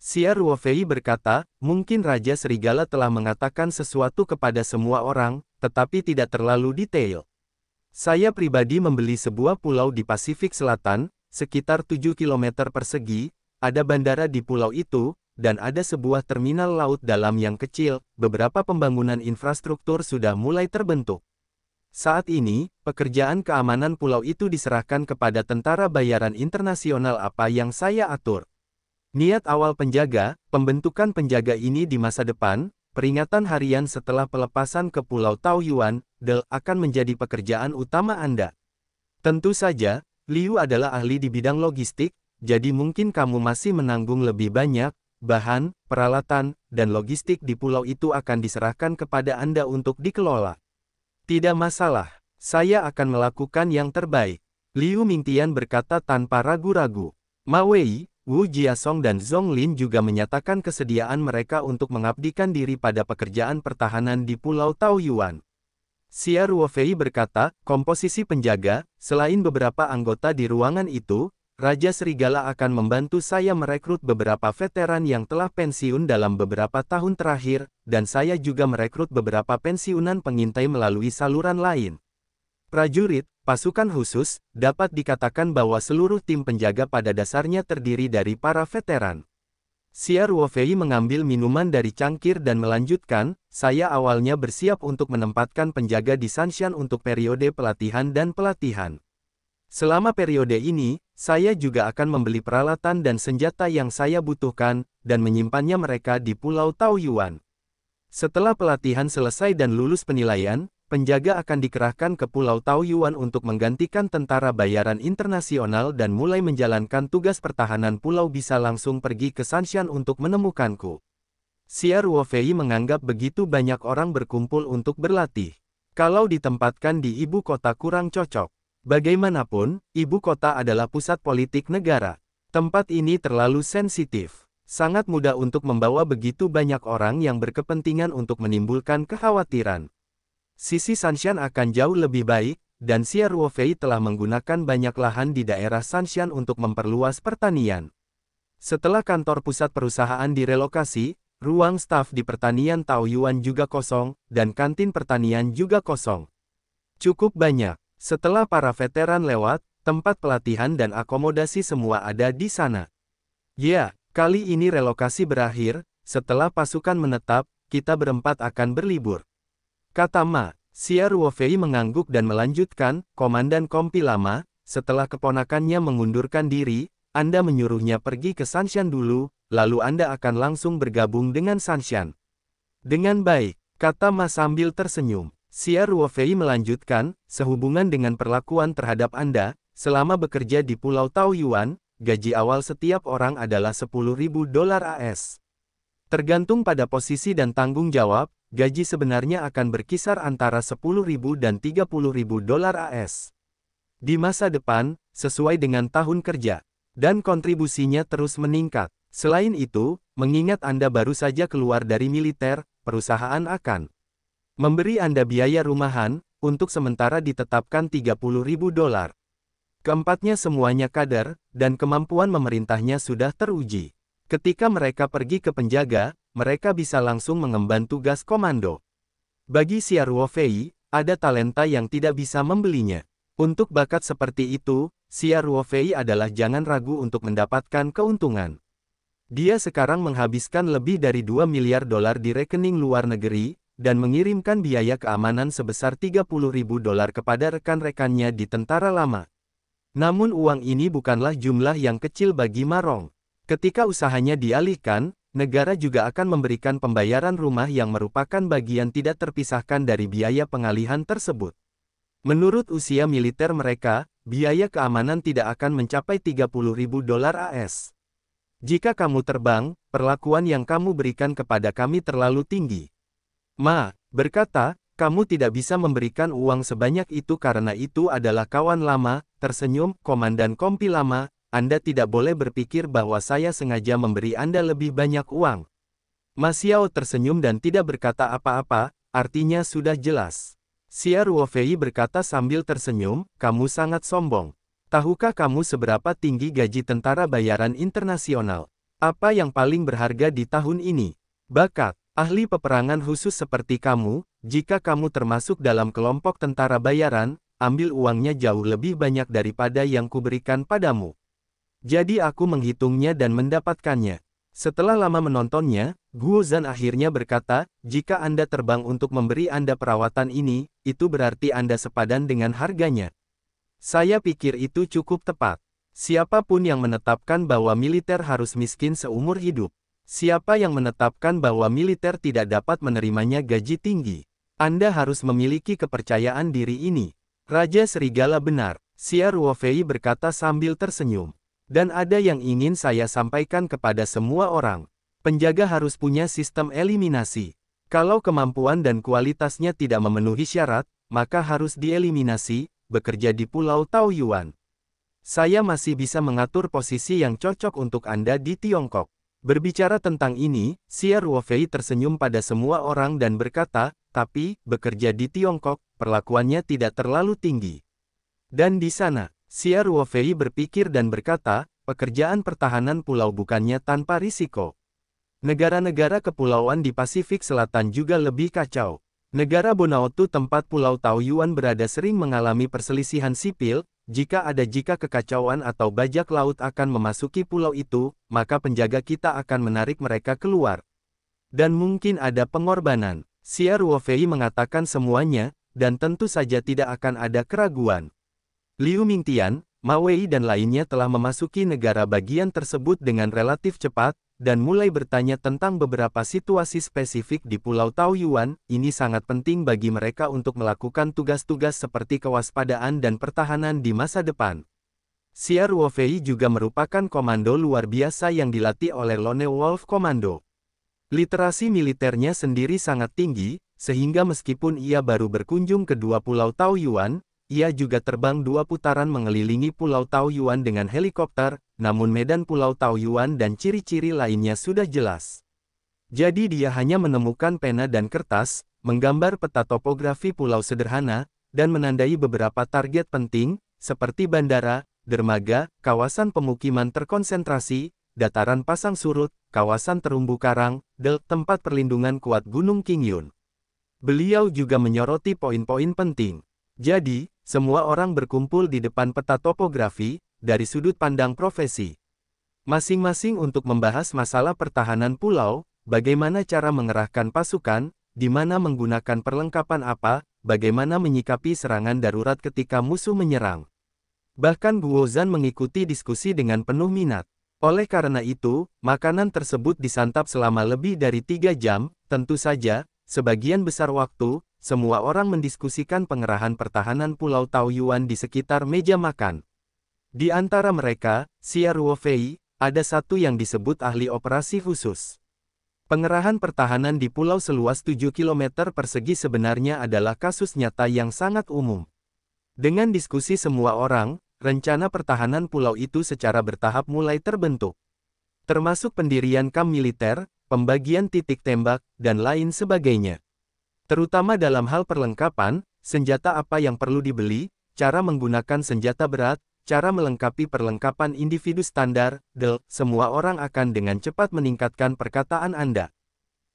Xia Ruofei berkata, mungkin Raja Serigala telah mengatakan sesuatu kepada semua orang, tetapi tidak terlalu detail. Saya pribadi membeli sebuah pulau di Pasifik Selatan, sekitar 7 km persegi, ada bandara di pulau itu, dan ada sebuah terminal laut dalam yang kecil, beberapa pembangunan infrastruktur sudah mulai terbentuk. Saat ini, pekerjaan keamanan pulau itu diserahkan kepada tentara bayaran internasional apa yang saya atur. Niat awal penjaga, pembentukan penjaga ini di masa depan, peringatan harian setelah pelepasan ke Pulau Taoyuan, akan menjadi pekerjaan utama Anda. Tentu saja, Liu adalah ahli di bidang logistik, jadi mungkin kamu masih menanggung lebih banyak, bahan, peralatan, dan logistik di pulau itu akan diserahkan kepada Anda untuk dikelola. Tidak masalah, saya akan melakukan yang terbaik. Liu Mingtian berkata tanpa ragu-ragu. Ma Wei, Wu Jiasong dan Zhong Lin juga menyatakan kesediaan mereka untuk mengabdikan diri pada pekerjaan pertahanan di Pulau Taoyuan. Xia Ruofei berkata, komposisi penjaga, selain beberapa anggota di ruangan itu, Raja Serigala akan membantu saya merekrut beberapa veteran yang telah pensiun dalam beberapa tahun terakhir, dan saya juga merekrut beberapa pensiunan pengintai melalui saluran lain. Prajurit, pasukan khusus, dapat dikatakan bahwa seluruh tim penjaga pada dasarnya terdiri dari para veteran. Xia Ruofei mengambil minuman dari cangkir dan melanjutkan, saya awalnya bersiap untuk menempatkan penjaga di Sanshan untuk periode pelatihan dan pelatihan. Selama periode ini, saya juga akan membeli peralatan dan senjata yang saya butuhkan, dan menyimpannya mereka di Pulau Taoyuan. Setelah pelatihan selesai dan lulus penilaian, penjaga akan dikerahkan ke Pulau Taoyuan untuk menggantikan tentara bayaran internasional dan mulai menjalankan tugas pertahanan pulau bisa langsung pergi ke Sanshan untuk menemukanku. Xia Ruofei menganggap begitu banyak orang berkumpul untuk berlatih. Kalau ditempatkan di ibu kota kurang cocok. Bagaimanapun, ibu kota adalah pusat politik negara. Tempat ini terlalu sensitif. Sangat mudah untuk membawa begitu banyak orang yang berkepentingan untuk menimbulkan kekhawatiran. Sisi Sanshan akan jauh lebih baik, dan Xia Ruofei telah menggunakan banyak lahan di daerah Sanshan untuk memperluas pertanian. Setelah kantor pusat perusahaan direlokasi, ruang staf di pertanian Taoyuan juga kosong, dan kantin pertanian juga kosong. Cukup banyak. Setelah para veteran lewat, tempat pelatihan dan akomodasi semua ada di sana. Ya, kali ini relokasi berakhir, setelah pasukan menetap, kita berempat akan berlibur. Kata Ma. Xia Ruofei mengangguk dan melanjutkan, Komandan Kompi Lama, setelah keponakannya mengundurkan diri, Anda menyuruhnya pergi ke Sanshan dulu, lalu Anda akan langsung bergabung dengan Sanshan. Dengan baik, kata Ma sambil tersenyum. Xia Ruofei melanjutkan, sehubungan dengan perlakuan terhadap Anda, selama bekerja di Pulau Taoyuan, gaji awal setiap orang adalah $10.000 AS. Tergantung pada posisi dan tanggung jawab, gaji sebenarnya akan berkisar antara $10.000 dan $30.000 AS. Di masa depan, sesuai dengan tahun kerja, dan kontribusinya terus meningkat. Selain itu, mengingat Anda baru saja keluar dari militer, perusahaan akan memberi Anda biaya rumahan, untuk sementara ditetapkan $30.000. Keempatnya semuanya kader, dan kemampuan memerintahnya sudah teruji. Ketika mereka pergi ke penjaga, mereka bisa langsung mengemban tugas komando. Bagi Xia Ruofei, ada talenta yang tidak bisa membelinya. Untuk bakat seperti itu, Xia Ruofei adalah jangan ragu untuk mendapatkan keuntungan. Dia sekarang menghabiskan lebih dari $2 miliar di rekening luar negeri, dan mengirimkan biaya keamanan sebesar $30.000 kepada rekan-rekannya di tentara lama. Namun uang ini bukanlah jumlah yang kecil bagi Ma Rong. Ketika usahanya dialihkan, negara juga akan memberikan pembayaran rumah yang merupakan bagian tidak terpisahkan dari biaya pengalihan tersebut. Menurut usia militer mereka, biaya keamanan tidak akan mencapai $30.000 AS. Jika kamu terbang, perlakuan yang kamu berikan kepada kami terlalu tinggi. Ma berkata, kamu tidak bisa memberikan uang sebanyak itu karena itu adalah kawan lama, tersenyum, Komandan Kompi Lama, Anda tidak boleh berpikir bahwa saya sengaja memberi Anda lebih banyak uang. Ma Xiao tersenyum dan tidak berkata apa-apa, artinya sudah jelas. Xia Ruofei berkata sambil tersenyum, kamu sangat sombong. Tahukah kamu seberapa tinggi gaji tentara bayaran internasional? Apa yang paling berharga di tahun ini? Bakat, ahli peperangan khusus seperti kamu, jika kamu termasuk dalam kelompok tentara bayaran, ambil uangnya jauh lebih banyak daripada yang kuberikan padamu. Jadi aku menghitungnya dan mendapatkannya. Setelah lama menontonnya, Guo Zhan akhirnya berkata, jika Anda terbang untuk memberi Anda perawatan ini, itu berarti Anda sepadan dengan harganya. Saya pikir itu cukup tepat. Siapapun yang menetapkan bahwa militer harus miskin seumur hidup. Siapa yang menetapkan bahwa militer tidak dapat menerimanya gaji tinggi? Anda harus memiliki kepercayaan diri ini. Raja Serigala benar, Xia Ruofei berkata sambil tersenyum. Dan ada yang ingin saya sampaikan kepada semua orang. Penjaga harus punya sistem eliminasi. Kalau kemampuan dan kualitasnya tidak memenuhi syarat, maka harus dieliminasi, bekerja di Pulau Taoyuan. Saya masih bisa mengatur posisi yang cocok untuk Anda di Tiongkok. Berbicara tentang ini, Xia Ruofei tersenyum pada semua orang dan berkata, tapi, bekerja di Tiongkok, perlakuannya tidak terlalu tinggi. Dan di sana, Xia Ruofei berpikir dan berkata, pekerjaan pertahanan pulau bukannya tanpa risiko. Negara-negara kepulauan di Pasifik Selatan juga lebih kacau. Negara Bonautu tempat Pulau Taoyuan berada sering mengalami perselisihan sipil, jika kekacauan atau bajak laut akan memasuki pulau itu, maka penjaga kita akan menarik mereka keluar. Dan mungkin ada pengorbanan. Xia Ruofei mengatakan semuanya, dan tentu saja tidak akan ada keraguan. Liu Mingtian, Ma Wei dan lainnya telah memasuki negara bagian tersebut dengan relatif cepat, dan mulai bertanya tentang beberapa situasi spesifik di Pulau Taoyuan. Ini sangat penting bagi mereka untuk melakukan tugas-tugas seperti kewaspadaan dan pertahanan di masa depan. Xia Ruofei juga merupakan komando luar biasa yang dilatih oleh Lone Wolf Commando. Literasi militernya sendiri sangat tinggi, sehingga meskipun ia baru berkunjung ke dua Pulau Taoyuan, ia juga terbang 2 putaran mengelilingi Pulau Taoyuan dengan helikopter, namun medan Pulau Taoyuan dan ciri-ciri lainnya sudah jelas. Jadi dia hanya menemukan pena dan kertas, menggambar peta topografi pulau sederhana, dan menandai beberapa target penting, seperti bandara, dermaga, kawasan pemukiman terkonsentrasi, dataran pasang surut, kawasan terumbu karang, dan tempat perlindungan kuat Gunung Qingyun. Beliau juga menyoroti poin-poin penting. Jadi, semua orang berkumpul di depan peta topografi, dari sudut pandang profesi. Masing-masing untuk membahas masalah pertahanan pulau, bagaimana cara mengerahkan pasukan, di mana menggunakan perlengkapan apa, bagaimana menyikapi serangan darurat ketika musuh menyerang. Bahkan Guo Zhan mengikuti diskusi dengan penuh minat. Oleh karena itu, makanan tersebut disantap selama lebih dari 3 jam, tentu saja, sebagian besar waktu, semua orang mendiskusikan pengerahan pertahanan Pulau Taoyuan di sekitar meja makan. Di antara mereka, Xia Ruofei, ada satu yang disebut ahli operasi khusus. Pengerahan pertahanan di pulau seluas 7 km persegi sebenarnya adalah kasus nyata yang sangat umum. Dengan diskusi semua orang, rencana pertahanan pulau itu secara bertahap mulai terbentuk. Termasuk pendirian kamp militer, pembagian titik tembak, dan lain sebagainya. Terutama dalam hal perlengkapan, senjata apa yang perlu dibeli, cara menggunakan senjata berat, cara melengkapi perlengkapan individu standar, semua orang akan dengan cepat meningkatkan perkataan Anda.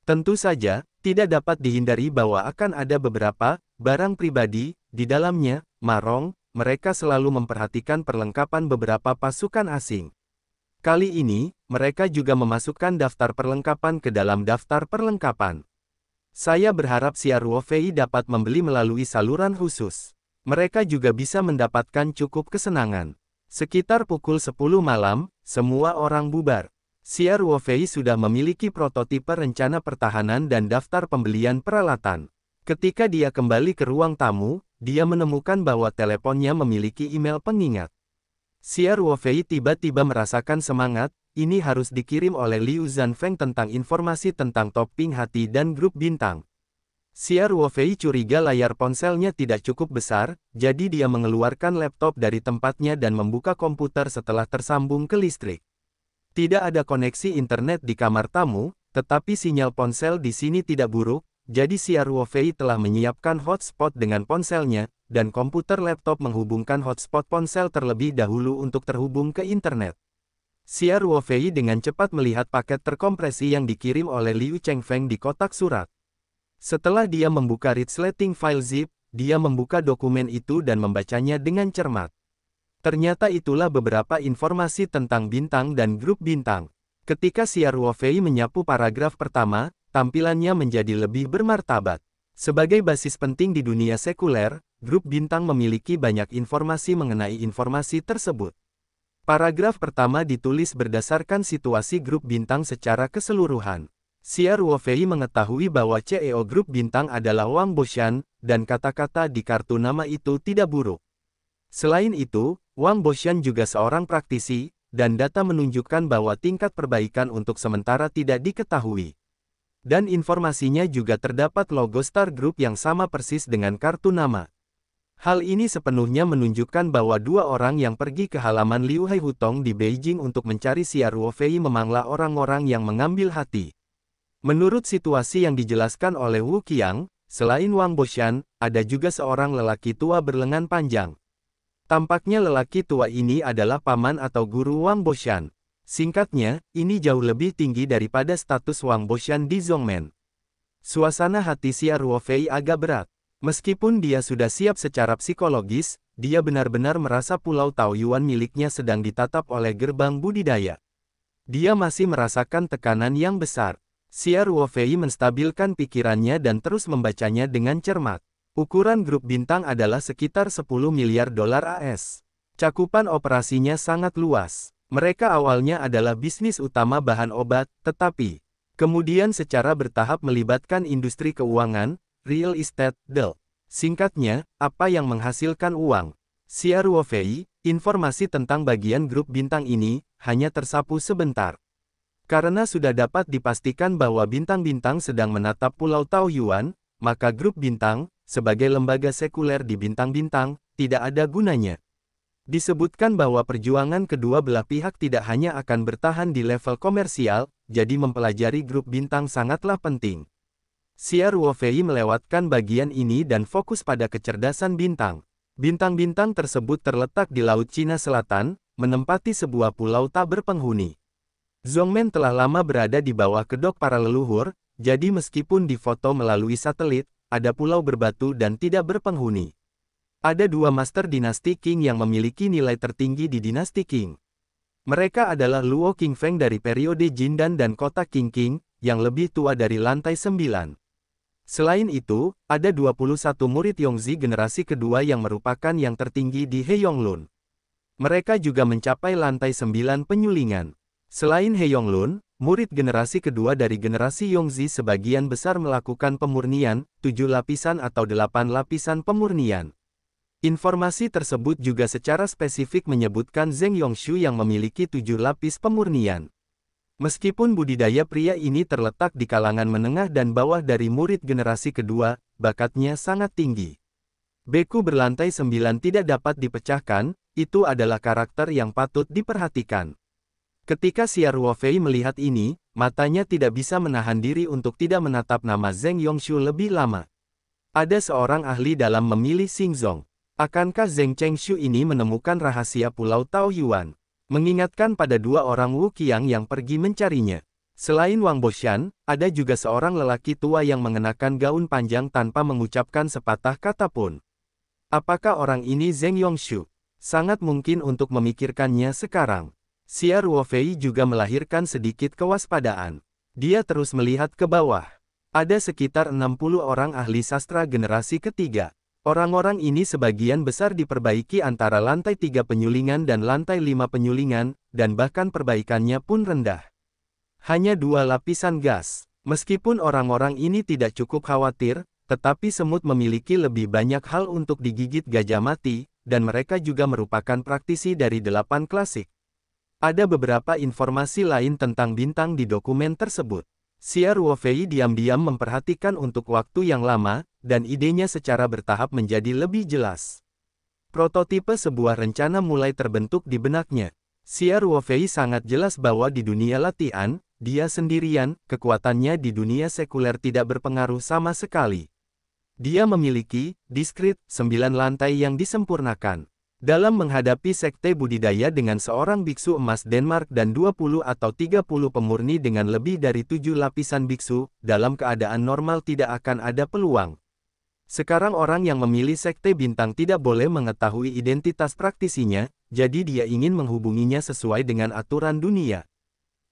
Tentu saja, tidak dapat dihindari bahwa akan ada beberapa barang pribadi di dalamnya. Mereka selalu memperhatikan perlengkapan beberapa pasukan asing. Kali ini, mereka juga memasukkan daftar perlengkapan ke dalam daftar perlengkapan. Saya berharap Xia Ruofei dapat membeli melalui saluran khusus. Mereka juga bisa mendapatkan cukup kesenangan. Sekitar pukul 10 malam, semua orang bubar. Xia Ruofei sudah memiliki prototipe rencana pertahanan dan daftar pembelian peralatan. Ketika dia kembali ke ruang tamu, dia menemukan bahwa teleponnya memiliki email pengingat. Xia Ruofei tiba-tiba merasakan semangat. Ini harus dikirim oleh Liu Zanfeng tentang informasi tentang topping hati dan grup bintang. Xia Ruofei curiga layar ponselnya tidak cukup besar, jadi dia mengeluarkan laptop dari tempatnya dan membuka komputer setelah tersambung ke listrik. Tidak ada koneksi internet di kamar tamu, tetapi sinyal ponsel di sini tidak buruk, jadi Xia Ruofei telah menyiapkan hotspot dengan ponselnya, dan komputer laptop menghubungkan hotspot ponsel terlebih dahulu untuk terhubung ke internet. Xia Ruofei dengan cepat melihat paket terkompresi yang dikirim oleh Liu Chengfeng di kotak surat. Setelah dia membuka resleting file zip, dia membuka dokumen itu dan membacanya dengan cermat. Ternyata itulah beberapa informasi tentang bintang dan grup bintang. Ketika Xia Ruofei menyapu paragraf pertama, tampilannya menjadi lebih bermartabat. Sebagai basis penting di dunia sekuler, grup bintang memiliki banyak informasi mengenai informasi tersebut. Paragraf pertama ditulis berdasarkan situasi grup bintang secara keseluruhan. Xia Ruofei mengetahui bahwa CEO grup bintang adalah Wang Boshan, dan kata-kata di kartu nama itu tidak buruk. Selain itu, Wang Boshan juga seorang praktisi, dan data menunjukkan bahwa tingkat perbaikan untuk sementara tidak diketahui. Dan informasinya juga terdapat logo Star Group yang sama persis dengan kartu nama. Hal ini sepenuhnya menunjukkan bahwa dua orang yang pergi ke halaman Liu Haihutong di Beijing untuk mencari Xia Ruofei memanglah orang-orang yang mengambil hati. Menurut situasi yang dijelaskan oleh Wu Qiang, selain Wang Boshan, ada juga seorang lelaki tua berlengan panjang. Tampaknya lelaki tua ini adalah paman atau guru Wang Boshan. Singkatnya, ini jauh lebih tinggi daripada status Wang Boshan di Zhongmen. Suasana hati Xia Ruofei agak berat. Meskipun dia sudah siap secara psikologis, dia benar-benar merasa Pulau Taoyuan miliknya sedang ditatap oleh gerbang budidaya. Dia masih merasakan tekanan yang besar. Xia Ruofei menstabilkan pikirannya dan terus membacanya dengan cermat. Ukuran grup bintang adalah sekitar 10 miliar dolar AS. Cakupan operasinya sangat luas. Mereka awalnya adalah bisnis utama bahan obat, tetapi kemudian secara bertahap melibatkan industri keuangan, real estate, Singkatnya, apa yang menghasilkan uang? Xia Ruofei, informasi tentang bagian grup bintang ini hanya tersapu sebentar. Karena sudah dapat dipastikan bahwa bintang-bintang sedang menatap Pulau Taoyuan, maka grup bintang, sebagai lembaga sekuler di bintang-bintang, tidak ada gunanya. Disebutkan bahwa perjuangan kedua belah pihak tidak hanya akan bertahan di level komersial, jadi mempelajari grup bintang sangatlah penting. Xia Ruofei melewatkan bagian ini dan fokus pada kecerdasan bintang. Bintang-bintang tersebut terletak di Laut Cina Selatan, menempati sebuah pulau tak berpenghuni. Zhongmen telah lama berada di bawah kedok para leluhur, jadi meskipun difoto melalui satelit, ada pulau berbatu dan tidak berpenghuni. Ada dua Master Dinasti Qing yang memiliki nilai tertinggi di Dinasti Qing. Mereka adalah Luo Qingfeng dari periode Jindan dan Kota Qingqing, yang lebih tua dari lantai 9. Selain itu, ada 21 murid Yongzi generasi kedua yang merupakan yang tertinggi di Heiyonglun. Mereka juga mencapai lantai 9 penyulingan. Selain Heiyonglun, murid generasi kedua dari generasi Yongzi sebagian besar melakukan pemurnian, 7 lapisan atau 8 lapisan pemurnian. Informasi tersebut juga secara spesifik menyebutkan Zheng Yongshu yang memiliki 7 lapis pemurnian. Meskipun budidaya pria ini terletak di kalangan menengah dan bawah dari murid generasi kedua, bakatnya sangat tinggi. Beku berlantai 9 tidak dapat dipecahkan, itu adalah karakter yang patut diperhatikan. Ketika Xia Ruofei melihat ini, matanya tidak bisa menahan diri untuk tidak menatap nama Zheng Yongshu lebih lama. Ada seorang ahli dalam memilih Xingzong. Akankah Zheng Chengshu ini menemukan rahasia Pulau Taoyuan? Mengingatkan pada dua orang Wu Qiang yang pergi mencarinya. Selain Wang Boshan, ada juga seorang lelaki tua yang mengenakan gaun panjang tanpa mengucapkan sepatah kata pun. Apakah orang ini Zheng Yongshu? Sangat mungkin untuk memikirkannya sekarang. Xia Ruofei juga melahirkan sedikit kewaspadaan. Dia terus melihat ke bawah. Ada sekitar 60 orang ahli sastra generasi ketiga. Orang-orang ini sebagian besar diperbaiki antara lantai 3 penyulingan dan lantai 5 penyulingan, dan bahkan perbaikannya pun rendah. Hanya 2 lapisan gas. Meskipun orang-orang ini tidak cukup khawatir, tetapi semut memiliki lebih banyak hal untuk digigit gajah mati, dan mereka juga merupakan praktisi dari 8 klasik. Ada beberapa informasi lain tentang bintang di dokumen tersebut. Xia Ruofei diam-diam memperhatikan untuk waktu yang lama, dan idenya secara bertahap menjadi lebih jelas. Prototipe sebuah rencana mulai terbentuk di benaknya. Xia Ruofei sangat jelas bahwa di dunia latihan, dia sendirian, kekuatannya di dunia sekuler tidak berpengaruh sama sekali. Dia memiliki, diskrit, 9 lantai yang disempurnakan. Dalam menghadapi sekte budidaya dengan seorang biksu emas Denmark dan 20 atau 30 pemurni dengan lebih dari 7 lapisan biksu, dalam keadaan normal tidak akan ada peluang. Sekarang orang yang memilih sekte bintang tidak boleh mengetahui identitas praktisinya, jadi dia ingin menghubunginya sesuai dengan aturan dunia.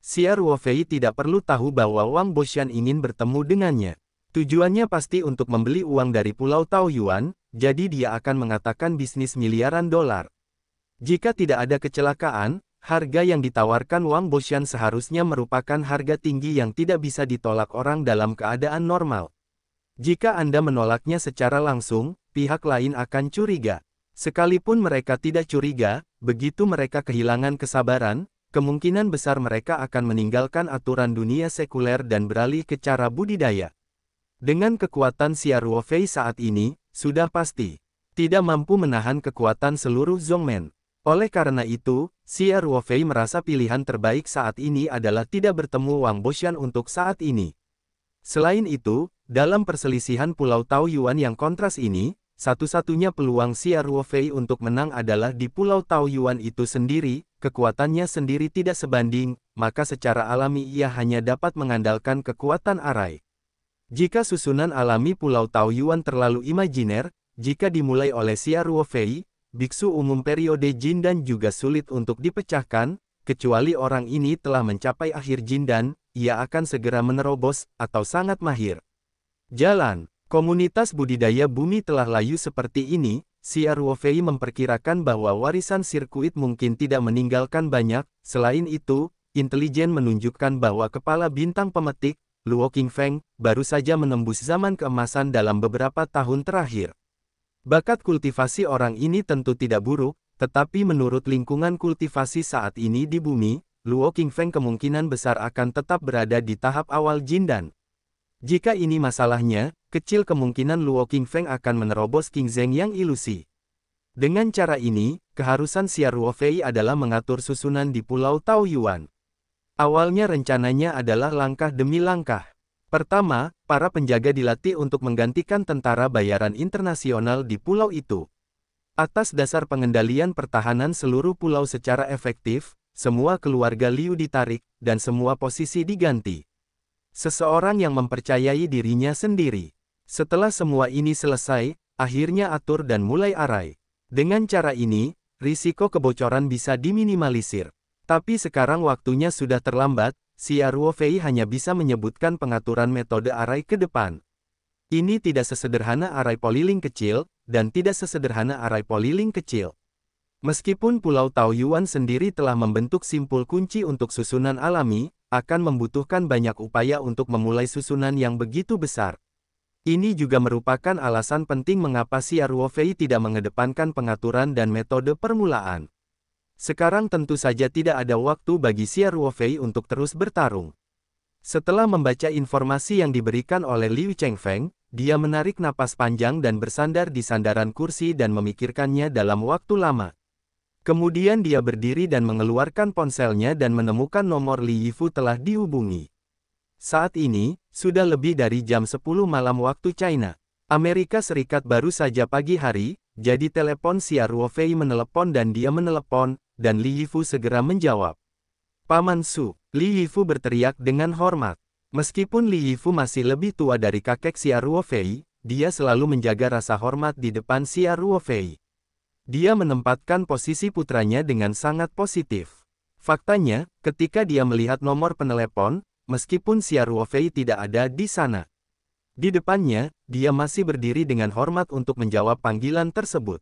Xia Ruofei tidak perlu tahu bahwa Wang Boshan ingin bertemu dengannya. Tujuannya pasti untuk membeli uang dari Pulau Taoyuan, jadi dia akan mengatakan bisnis miliaran dolar. Jika tidak ada kecelakaan, harga yang ditawarkan Wang Boshan seharusnya merupakan harga tinggi yang tidak bisa ditolak orang dalam keadaan normal. Jika Anda menolaknya secara langsung, pihak lain akan curiga. Sekalipun mereka tidak curiga, begitu mereka kehilangan kesabaran, kemungkinan besar mereka akan meninggalkan aturan dunia sekuler dan beralih ke cara budidaya. Dengan kekuatan Xia Ruofei saat ini, sudah pasti tidak mampu menahan kekuatan seluruh Zhongmen. Oleh karena itu, Xia Ruofei merasa pilihan terbaik saat ini adalah tidak bertemu Wang Boshan untuk saat ini. Selain itu, dalam perselisihan Pulau Taoyuan yang kontras ini, satu-satunya peluang Xia Ruofei untuk menang adalah di Pulau Taoyuan itu sendiri. Kekuatannya sendiri tidak sebanding, maka secara alami ia hanya dapat mengandalkan kekuatan arai. Jika susunan alami Pulau Taoyuan terlalu imajiner, jika dimulai oleh Xia Ruofei, biksu umum periode Jindan juga sulit untuk dipecahkan, kecuali orang ini telah mencapai akhir Jindan, ia akan segera menerobos, atau sangat mahir. Jalan, komunitas budidaya bumi telah layu seperti ini, Xia Ruofei memperkirakan bahwa warisan sirkuit mungkin tidak meninggalkan banyak, selain itu, intelijen menunjukkan bahwa kepala bintang pemetik, Luo Qingfeng, baru saja menembus zaman keemasan dalam beberapa tahun terakhir. Bakat kultivasi orang ini tentu tidak buruk, tetapi menurut lingkungan kultivasi saat ini di bumi, Luo Qingfeng kemungkinan besar akan tetap berada di tahap awal Jindan. Jika ini masalahnya, kecil kemungkinan Luo Qingfeng akan menerobos King Zheng yang ilusi. Dengan cara ini, keharusan Xia Ruofei adalah mengatur susunan di Pulau Taoyuan. Awalnya rencananya adalah langkah demi langkah. Pertama, para penjaga dilatih untuk menggantikan tentara bayaran internasional di pulau itu. Atas dasar pengendalian pertahanan seluruh pulau secara efektif, semua keluarga Liu ditarik, dan semua posisi diganti. Seseorang yang mempercayai dirinya sendiri. Setelah semua ini selesai, akhirnya atur dan mulai arai. Dengan cara ini, risiko kebocoran bisa diminimalisir. Tapi sekarang waktunya sudah terlambat, Xia Ruofei hanya bisa menyebutkan pengaturan metode arai ke depan. Ini tidak sesederhana arai poliling kecil, dan tidak sesederhana arai poliling kecil. Meskipun Pulau Taoyuan sendiri telah membentuk simpul kunci untuk susunan alami, akan membutuhkan banyak upaya untuk memulai susunan yang begitu besar. Ini juga merupakan alasan penting mengapa Xia Ruofei tidak mengedepankan pengaturan dan metode permulaan. Sekarang tentu saja tidak ada waktu bagi Xia Ruofei untuk terus bertarung. Setelah membaca informasi yang diberikan oleh Liu Chengfeng, dia menarik napas panjang dan bersandar di sandaran kursi dan memikirkannya dalam waktu lama. Kemudian dia berdiri dan mengeluarkan ponselnya dan menemukan nomor Li Yifu telah dihubungi. Saat ini, sudah lebih dari jam 10 malam waktu China. Amerika Serikat baru saja pagi hari, jadi telepon Xia Ruofei menelepon dan dia menelepon, dan Li Yifu segera menjawab. Paman Su, Li Yifu berteriak dengan hormat. Meskipun Li Yifu masih lebih tua dari kakek Xia Ruofei, dia selalu menjaga rasa hormat di depan Xia Ruofei. Dia menempatkan posisi putranya dengan sangat positif. Faktanya, ketika dia melihat nomor penelepon, meskipun Xia Ruofei tidak ada di sana. Di depannya, dia masih berdiri dengan hormat untuk menjawab panggilan tersebut.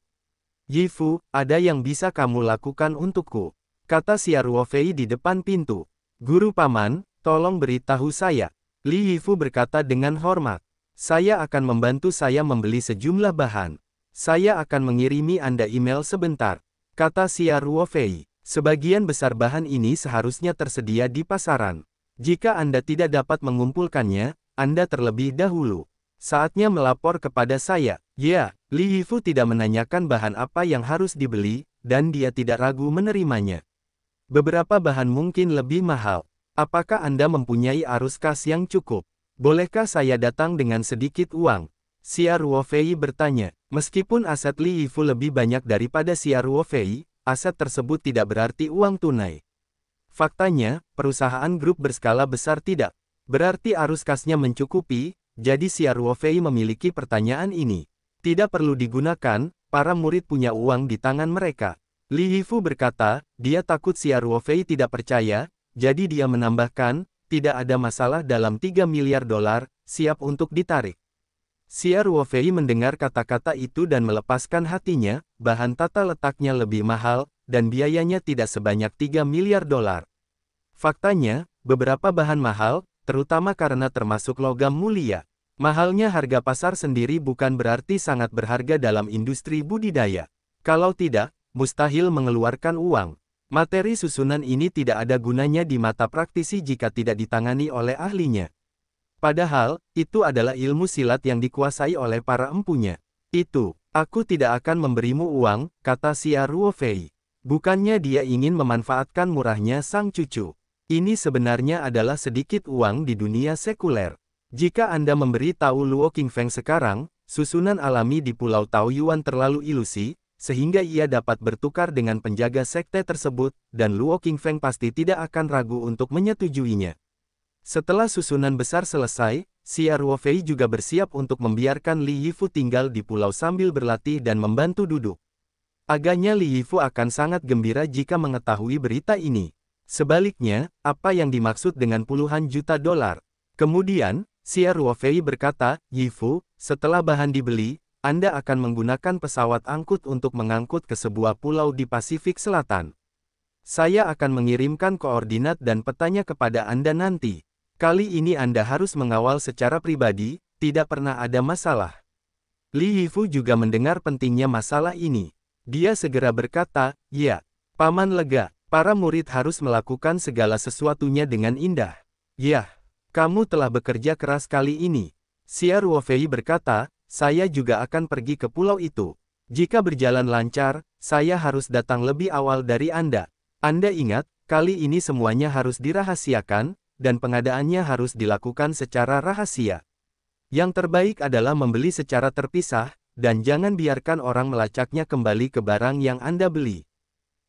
Yifu, ada yang bisa kamu lakukan untukku? Kata Xia Ruofei di depan pintu. Guru paman, tolong beritahu saya. Li Yifu berkata dengan hormat. Saya akan membantu saya membeli sejumlah bahan. Saya akan mengirimi Anda email sebentar. Kata Xia Ruofei. Sebagian besar bahan ini seharusnya tersedia di pasaran. Jika Anda tidak dapat mengumpulkannya, Anda terlebih dahulu. Saatnya melapor kepada saya. Ya, Li Yifu tidak menanyakan bahan apa yang harus dibeli, dan dia tidak ragu menerimanya. Beberapa bahan mungkin lebih mahal. Apakah Anda mempunyai arus kas yang cukup? Bolehkah saya datang dengan sedikit uang? Xia Ruofei bertanya. Meskipun aset Li Yifu lebih banyak daripada Xia Ruofei, aset tersebut tidak berarti uang tunai. Faktanya, perusahaan grup berskala besar tidak berarti arus kasnya mencukupi, jadi Xia Ruofei memiliki pertanyaan ini. Tidak perlu digunakan, para murid punya uang di tangan mereka. Li Yifu berkata, dia takut Xia Ruofei tidak percaya, jadi dia menambahkan, tidak ada masalah dalam 3 miliar dolar, siap untuk ditarik. Xia Ruofei mendengar kata-kata itu dan melepaskan hatinya, bahan tata letaknya lebih mahal, dan biayanya tidak sebanyak 3 miliar dolar. Faktanya, beberapa bahan mahal, terutama karena termasuk logam mulia. Mahalnya harga pasar sendiri bukan berarti sangat berharga dalam industri budidaya. Kalau tidak, mustahil mengeluarkan uang. Materi susunan ini tidak ada gunanya di mata praktisi jika tidak ditangani oleh ahlinya. Padahal, itu adalah ilmu silat yang dikuasai oleh para empunya. Aku tidak akan memberimu uang, kata Xia Ruofei. Bukannya dia ingin memanfaatkan murahnya sang cucu. Ini sebenarnya adalah sedikit uang di dunia sekuler. Jika Anda memberi tahu Luo Qingfeng sekarang, susunan alami di Pulau Taoyuan terlalu ilusi, sehingga ia dapat bertukar dengan penjaga sekte tersebut, dan Luo Qingfeng pasti tidak akan ragu untuk menyetujuinya. Setelah susunan besar selesai, Xia Ruofei juga bersiap untuk membiarkan Li Yifu tinggal di pulau sambil berlatih dan membantu duduk. Agaknya Li Yifu akan sangat gembira jika mengetahui berita ini. Sebaliknya, apa yang dimaksud dengan puluhan juta dolar? Kemudian, Xia Ruofei berkata, Yifu, setelah bahan dibeli, Anda akan menggunakan pesawat angkut untuk mengangkut ke sebuah pulau di Pasifik Selatan. Saya akan mengirimkan koordinat dan petanya kepada Anda nanti. Kali ini Anda harus mengawal secara pribadi, tidak pernah ada masalah. Li Yifu juga mendengar pentingnya masalah ini. Dia segera berkata, ya, Paman lega, para murid harus melakukan segala sesuatunya dengan indah. Ya, kamu telah bekerja keras kali ini. Xia Ruofei berkata, saya juga akan pergi ke pulau itu. Jika berjalan lancar, saya harus datang lebih awal dari Anda. Anda ingat, kali ini semuanya harus dirahasiakan, dan pengadaannya harus dilakukan secara rahasia. Yang terbaik adalah membeli secara terpisah, dan jangan biarkan orang melacaknya kembali ke barang yang Anda beli.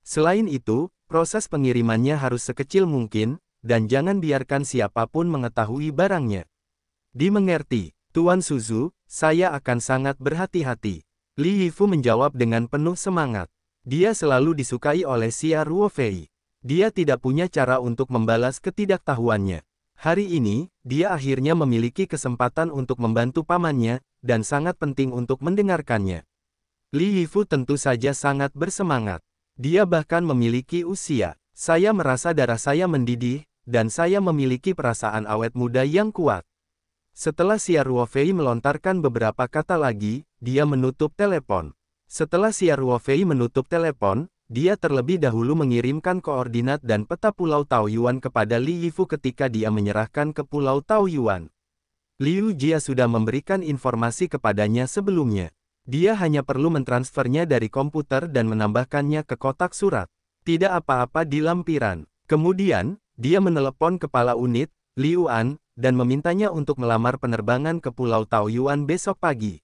Selain itu, proses pengirimannya harus sekecil mungkin, dan jangan biarkan siapapun mengetahui barangnya. Dimengerti, Tuan Suzu, saya akan sangat berhati-hati. Li Yifu menjawab dengan penuh semangat. Dia selalu disukai oleh Xia Ruofei. Dia tidak punya cara untuk membalas ketidaktahuannya. Hari ini, dia akhirnya memiliki kesempatan untuk membantu pamannya, dan sangat penting untuk mendengarkannya. Li Yifu tentu saja sangat bersemangat. Dia bahkan memiliki usia. Saya merasa darah saya mendidih, dan saya memiliki perasaan awet muda yang kuat. Setelah Xia Ruofei melontarkan beberapa kata lagi, dia menutup telepon. Setelah Xia Ruofei menutup telepon, dia terlebih dahulu mengirimkan koordinat dan peta Pulau Taoyuan kepada Li Yifu ketika dia menyerahkan ke Pulau Taoyuan. Liu Jia sudah memberikan informasi kepadanya sebelumnya. Dia hanya perlu mentransfernya dari komputer dan menambahkannya ke kotak surat. Tidak apa-apa di lampiran. Kemudian, dia menelepon kepala unit, Liu An, dan memintanya untuk melamar penerbangan ke Pulau Taoyuan besok pagi.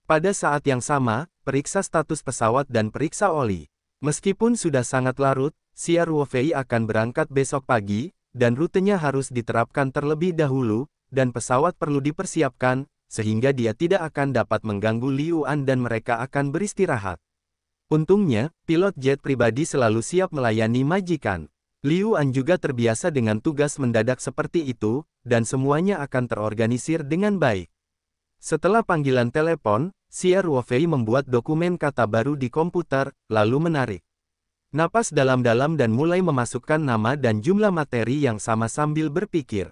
Pada saat yang sama, periksa status pesawat dan periksa oli. Meskipun sudah sangat larut, Xia Ruofei akan berangkat besok pagi, dan rutenya harus diterapkan terlebih dahulu, dan pesawat perlu dipersiapkan, sehingga dia tidak akan dapat mengganggu Liu An dan mereka akan beristirahat. Untungnya, pilot jet pribadi selalu siap melayani majikan. Liu An juga terbiasa dengan tugas mendadak seperti itu, dan semuanya akan terorganisir dengan baik. Setelah panggilan telepon, Xia Ruofei membuat dokumen kata baru di komputer, lalu menarik napas dalam-dalam dan mulai memasukkan nama dan jumlah materi yang sama sambil berpikir.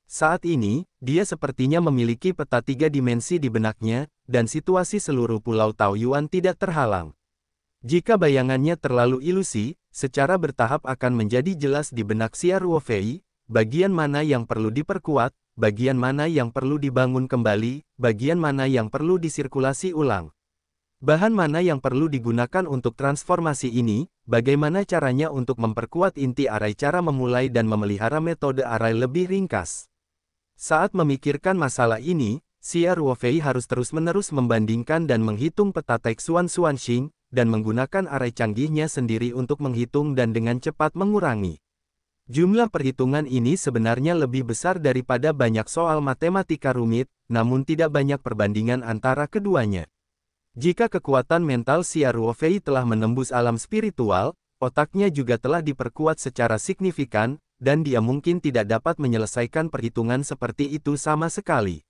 Saat ini, dia sepertinya memiliki peta 3 dimensi di benaknya, dan situasi seluruh Pulau Taoyuan tidak terhalang. Jika bayangannya terlalu ilusi, secara bertahap akan menjadi jelas di benak Xia Ruofei, bagian mana yang perlu diperkuat, bagian mana yang perlu dibangun kembali, bagian mana yang perlu disirkulasi ulang. Bahan mana yang perlu digunakan untuk transformasi ini? Bagaimana caranya untuk memperkuat inti arai? Cara memulai dan memelihara metode arai lebih ringkas. Saat memikirkan masalah ini, Xia Ruofei harus terus-menerus membandingkan dan menghitung peta teks Xuanxing, dan menggunakan arai canggihnya sendiri untuk menghitung dan dengan cepat mengurangi. Jumlah perhitungan ini sebenarnya lebih besar daripada banyak soal matematika rumit, namun tidak banyak perbandingan antara keduanya. Jika kekuatan mental Xia Ruofei telah menembus alam spiritual, otaknya juga telah diperkuat secara signifikan, dan dia mungkin tidak dapat menyelesaikan perhitungan seperti itu sama sekali.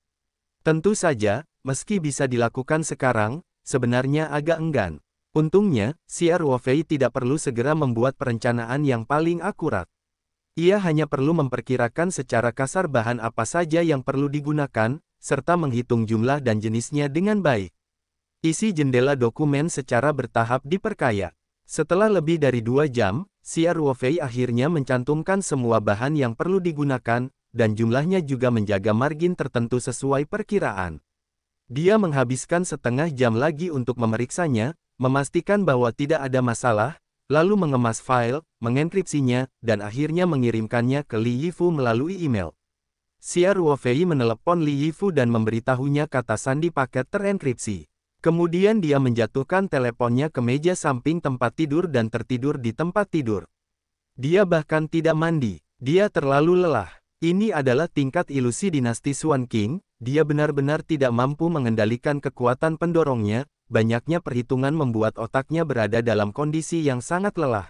Tentu saja, meski bisa dilakukan sekarang, sebenarnya agak enggan. Untungnya, Xia Ruofei tidak perlu segera membuat perencanaan yang paling akurat. Ia hanya perlu memperkirakan secara kasar bahan apa saja yang perlu digunakan, serta menghitung jumlah dan jenisnya dengan baik. Isi jendela dokumen secara bertahap diperkaya. Setelah lebih dari 2 jam, Xia Ruofei akhirnya mencantumkan semua bahan yang perlu digunakan, dan jumlahnya juga menjaga margin tertentu sesuai perkiraan. Dia menghabiskan setengah jam lagi untuk memeriksanya, memastikan bahwa tidak ada masalah, lalu mengemas file, mengenkripsinya, dan akhirnya mengirimkannya ke Li Yifu melalui email. Xia Ruofei menelepon Li Yifu dan memberitahunya kata sandi paket terenkripsi. Kemudian dia menjatuhkan teleponnya ke meja samping tempat tidur dan tertidur di tempat tidur. Dia bahkan tidak mandi. Dia terlalu lelah. Ini adalah tingkat ilusi dinasti Xuan Qing. Dia benar-benar tidak mampu mengendalikan kekuatan pendorongnya. Banyaknya perhitungan membuat otaknya berada dalam kondisi yang sangat lelah.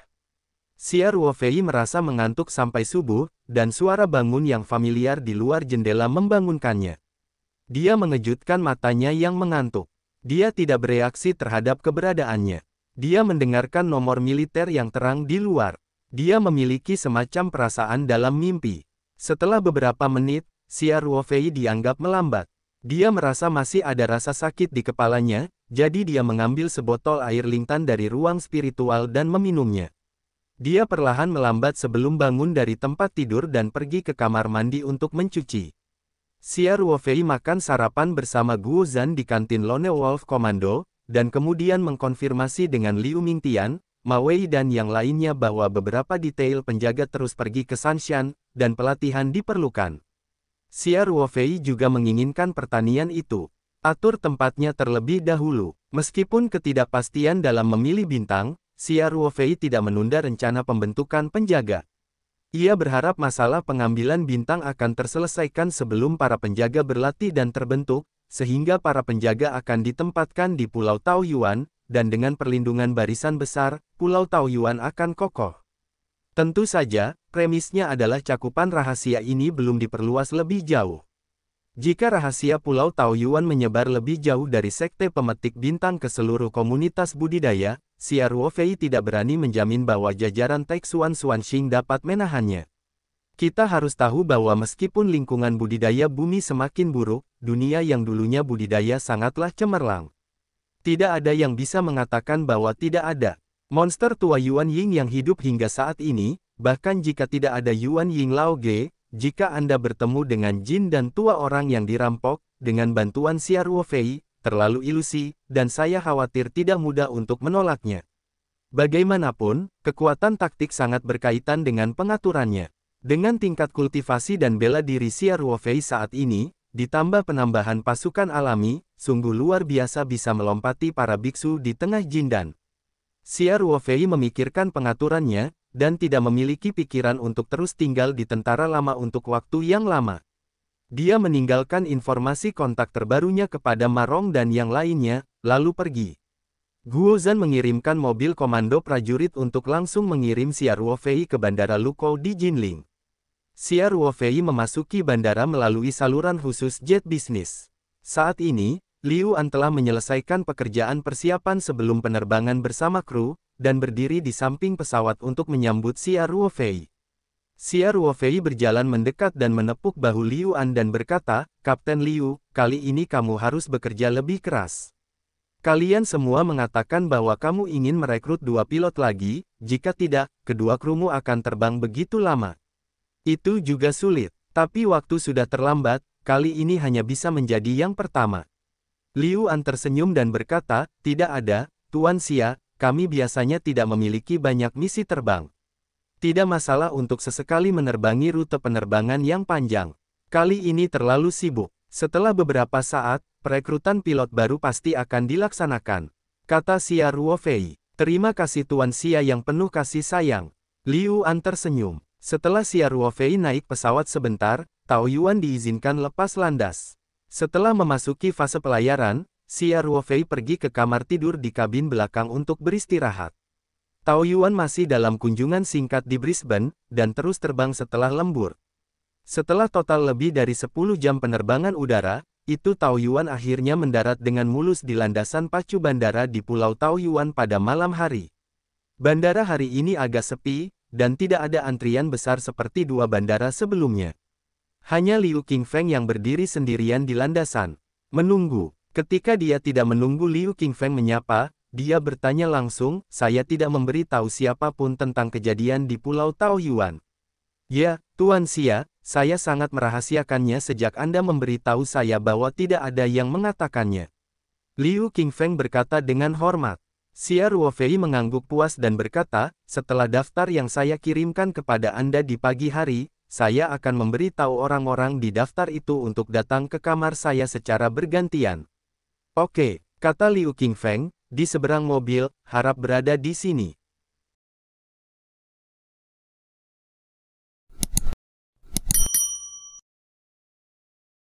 Xia Ruofei merasa mengantuk sampai subuh, dan suara bangun yang familiar di luar jendela membangunkannya. Dia mengejutkan matanya yang mengantuk. Dia tidak bereaksi terhadap keberadaannya. Dia mendengarkan nomor militer yang terang di luar. Dia memiliki semacam perasaan dalam mimpi. Setelah beberapa menit, Xia Ruofei dianggap melambat. Dia merasa masih ada rasa sakit di kepalanya, jadi dia mengambil sebotol air lintan dari ruang spiritual dan meminumnya. Dia perlahan melambat sebelum bangun dari tempat tidur dan pergi ke kamar mandi untuk mencuci. Xia Ruofei makan sarapan bersama Guo Zhan di kantin Lone Wolf Commando, dan kemudian mengkonfirmasi dengan Liu Mingtian, Ma Wei dan yang lainnya bahwa beberapa detail penjaga terus pergi ke Sanshan, dan pelatihan diperlukan. Xia Ruofei juga menginginkan pertanian itu. Atur tempatnya terlebih dahulu. Meskipun ketidakpastian dalam memilih bintang, Xia Ruofei tidak menunda rencana pembentukan penjaga. Ia berharap masalah pengambilan bintang akan terselesaikan sebelum para penjaga berlatih dan terbentuk, sehingga para penjaga akan ditempatkan di Pulau Taoyuan, dan dengan perlindungan barisan besar, Pulau Taoyuan akan kokoh. Tentu saja, premisnya adalah cakupan rahasia ini belum diperluas lebih jauh. Jika rahasia Pulau Taoyuan menyebar lebih jauh dari sekte pemetik bintang ke seluruh komunitas budidaya, Xia Ruofei tidak berani menjamin bahwa jajaran teks Xuanxing dapat menahannya. Kita harus tahu bahwa meskipun lingkungan budidaya bumi semakin buruk, dunia yang dulunya budidaya sangatlah cemerlang. Tidak ada yang bisa mengatakan bahwa tidak ada monster tua Yuan Ying yang hidup hingga saat ini, bahkan jika tidak ada Yuan Ying Lao Ge, jika Anda bertemu dengan jin dan tua orang yang dirampok, dengan bantuan Xia Ruofei, terlalu ilusi, dan saya khawatir tidak mudah untuk menolaknya. Bagaimanapun, kekuatan taktik sangat berkaitan dengan pengaturannya. Dengan tingkat kultivasi dan bela diri Xia Ruofei saat ini, ditambah penambahan pasukan alami, sungguh luar biasa bisa melompati para biksu di tengah jindan. Xia Ruofei memikirkan pengaturannya, dan tidak memiliki pikiran untuk terus tinggal di tentara lama untuk waktu yang lama. Dia meninggalkan informasi kontak terbarunya kepada Marong dan yang lainnya, lalu pergi. Guo Zhan mengirimkan mobil komando prajurit untuk langsung mengirim Xia Ruofei ke Bandara Lukou di Jinling. Xia Ruofei memasuki bandara melalui saluran khusus jet bisnis. Saat ini, Liu An telah menyelesaikan pekerjaan persiapan sebelum penerbangan bersama kru, dan berdiri di samping pesawat untuk menyambut Xia Ruofei. Xia Ruofei berjalan mendekat dan menepuk bahu Liu An dan berkata, "Kapten Liu, kali ini kamu harus bekerja lebih keras. Kalian semua mengatakan bahwa kamu ingin merekrut 2 pilot lagi, jika tidak, kedua krumu akan terbang begitu lama. Itu juga sulit, tapi waktu sudah terlambat, kali ini hanya bisa menjadi yang pertama." Liu An tersenyum dan berkata, tidak ada, Tuan Xia, kami biasanya tidak memiliki banyak misi terbang. Tidak masalah untuk sesekali menerbangi rute penerbangan yang panjang. Kali ini terlalu sibuk. Setelah beberapa saat, perekrutan pilot baru pasti akan dilaksanakan. Kata Xia Ruofei. Terima kasih Tuan Xia yang penuh kasih sayang. Liu An tersenyum. Setelah Xia Ruofei naik pesawat sebentar, Tao Yuan diizinkan lepas landas. Setelah memasuki fase pelayaran, Xia Ruofei pergi ke kamar tidur di kabin belakang untuk beristirahat. Tao Yuan masih dalam kunjungan singkat di Brisbane, dan terus terbang setelah lembur. Setelah total lebih dari 10 jam penerbangan udara, itu Tao Yuan akhirnya mendarat dengan mulus di landasan pacu bandara di Pulau Tao Yuan pada malam hari. Bandara hari ini agak sepi, dan tidak ada antrian besar seperti dua bandara sebelumnya. Hanya Liu Qingfeng yang berdiri sendirian di landasan, menunggu. Ketika dia tidak menunggu Liu Qingfeng menyapa, dia bertanya langsung, saya tidak memberi tahu siapapun tentang kejadian di Pulau Tao Yuan. Ya, Tuan Xia, saya sangat merahasiakannya sejak Anda memberitahu saya bahwa tidak ada yang mengatakannya. Liu Qingfeng berkata dengan hormat. Xia Ruofei mengangguk puas dan berkata, setelah daftar yang saya kirimkan kepada Anda di pagi hari, saya akan memberi tahu orang-orang di daftar itu untuk datang ke kamar saya secara bergantian. Oke, kata Liu Qingfeng, di seberang mobil, harap berada di sini.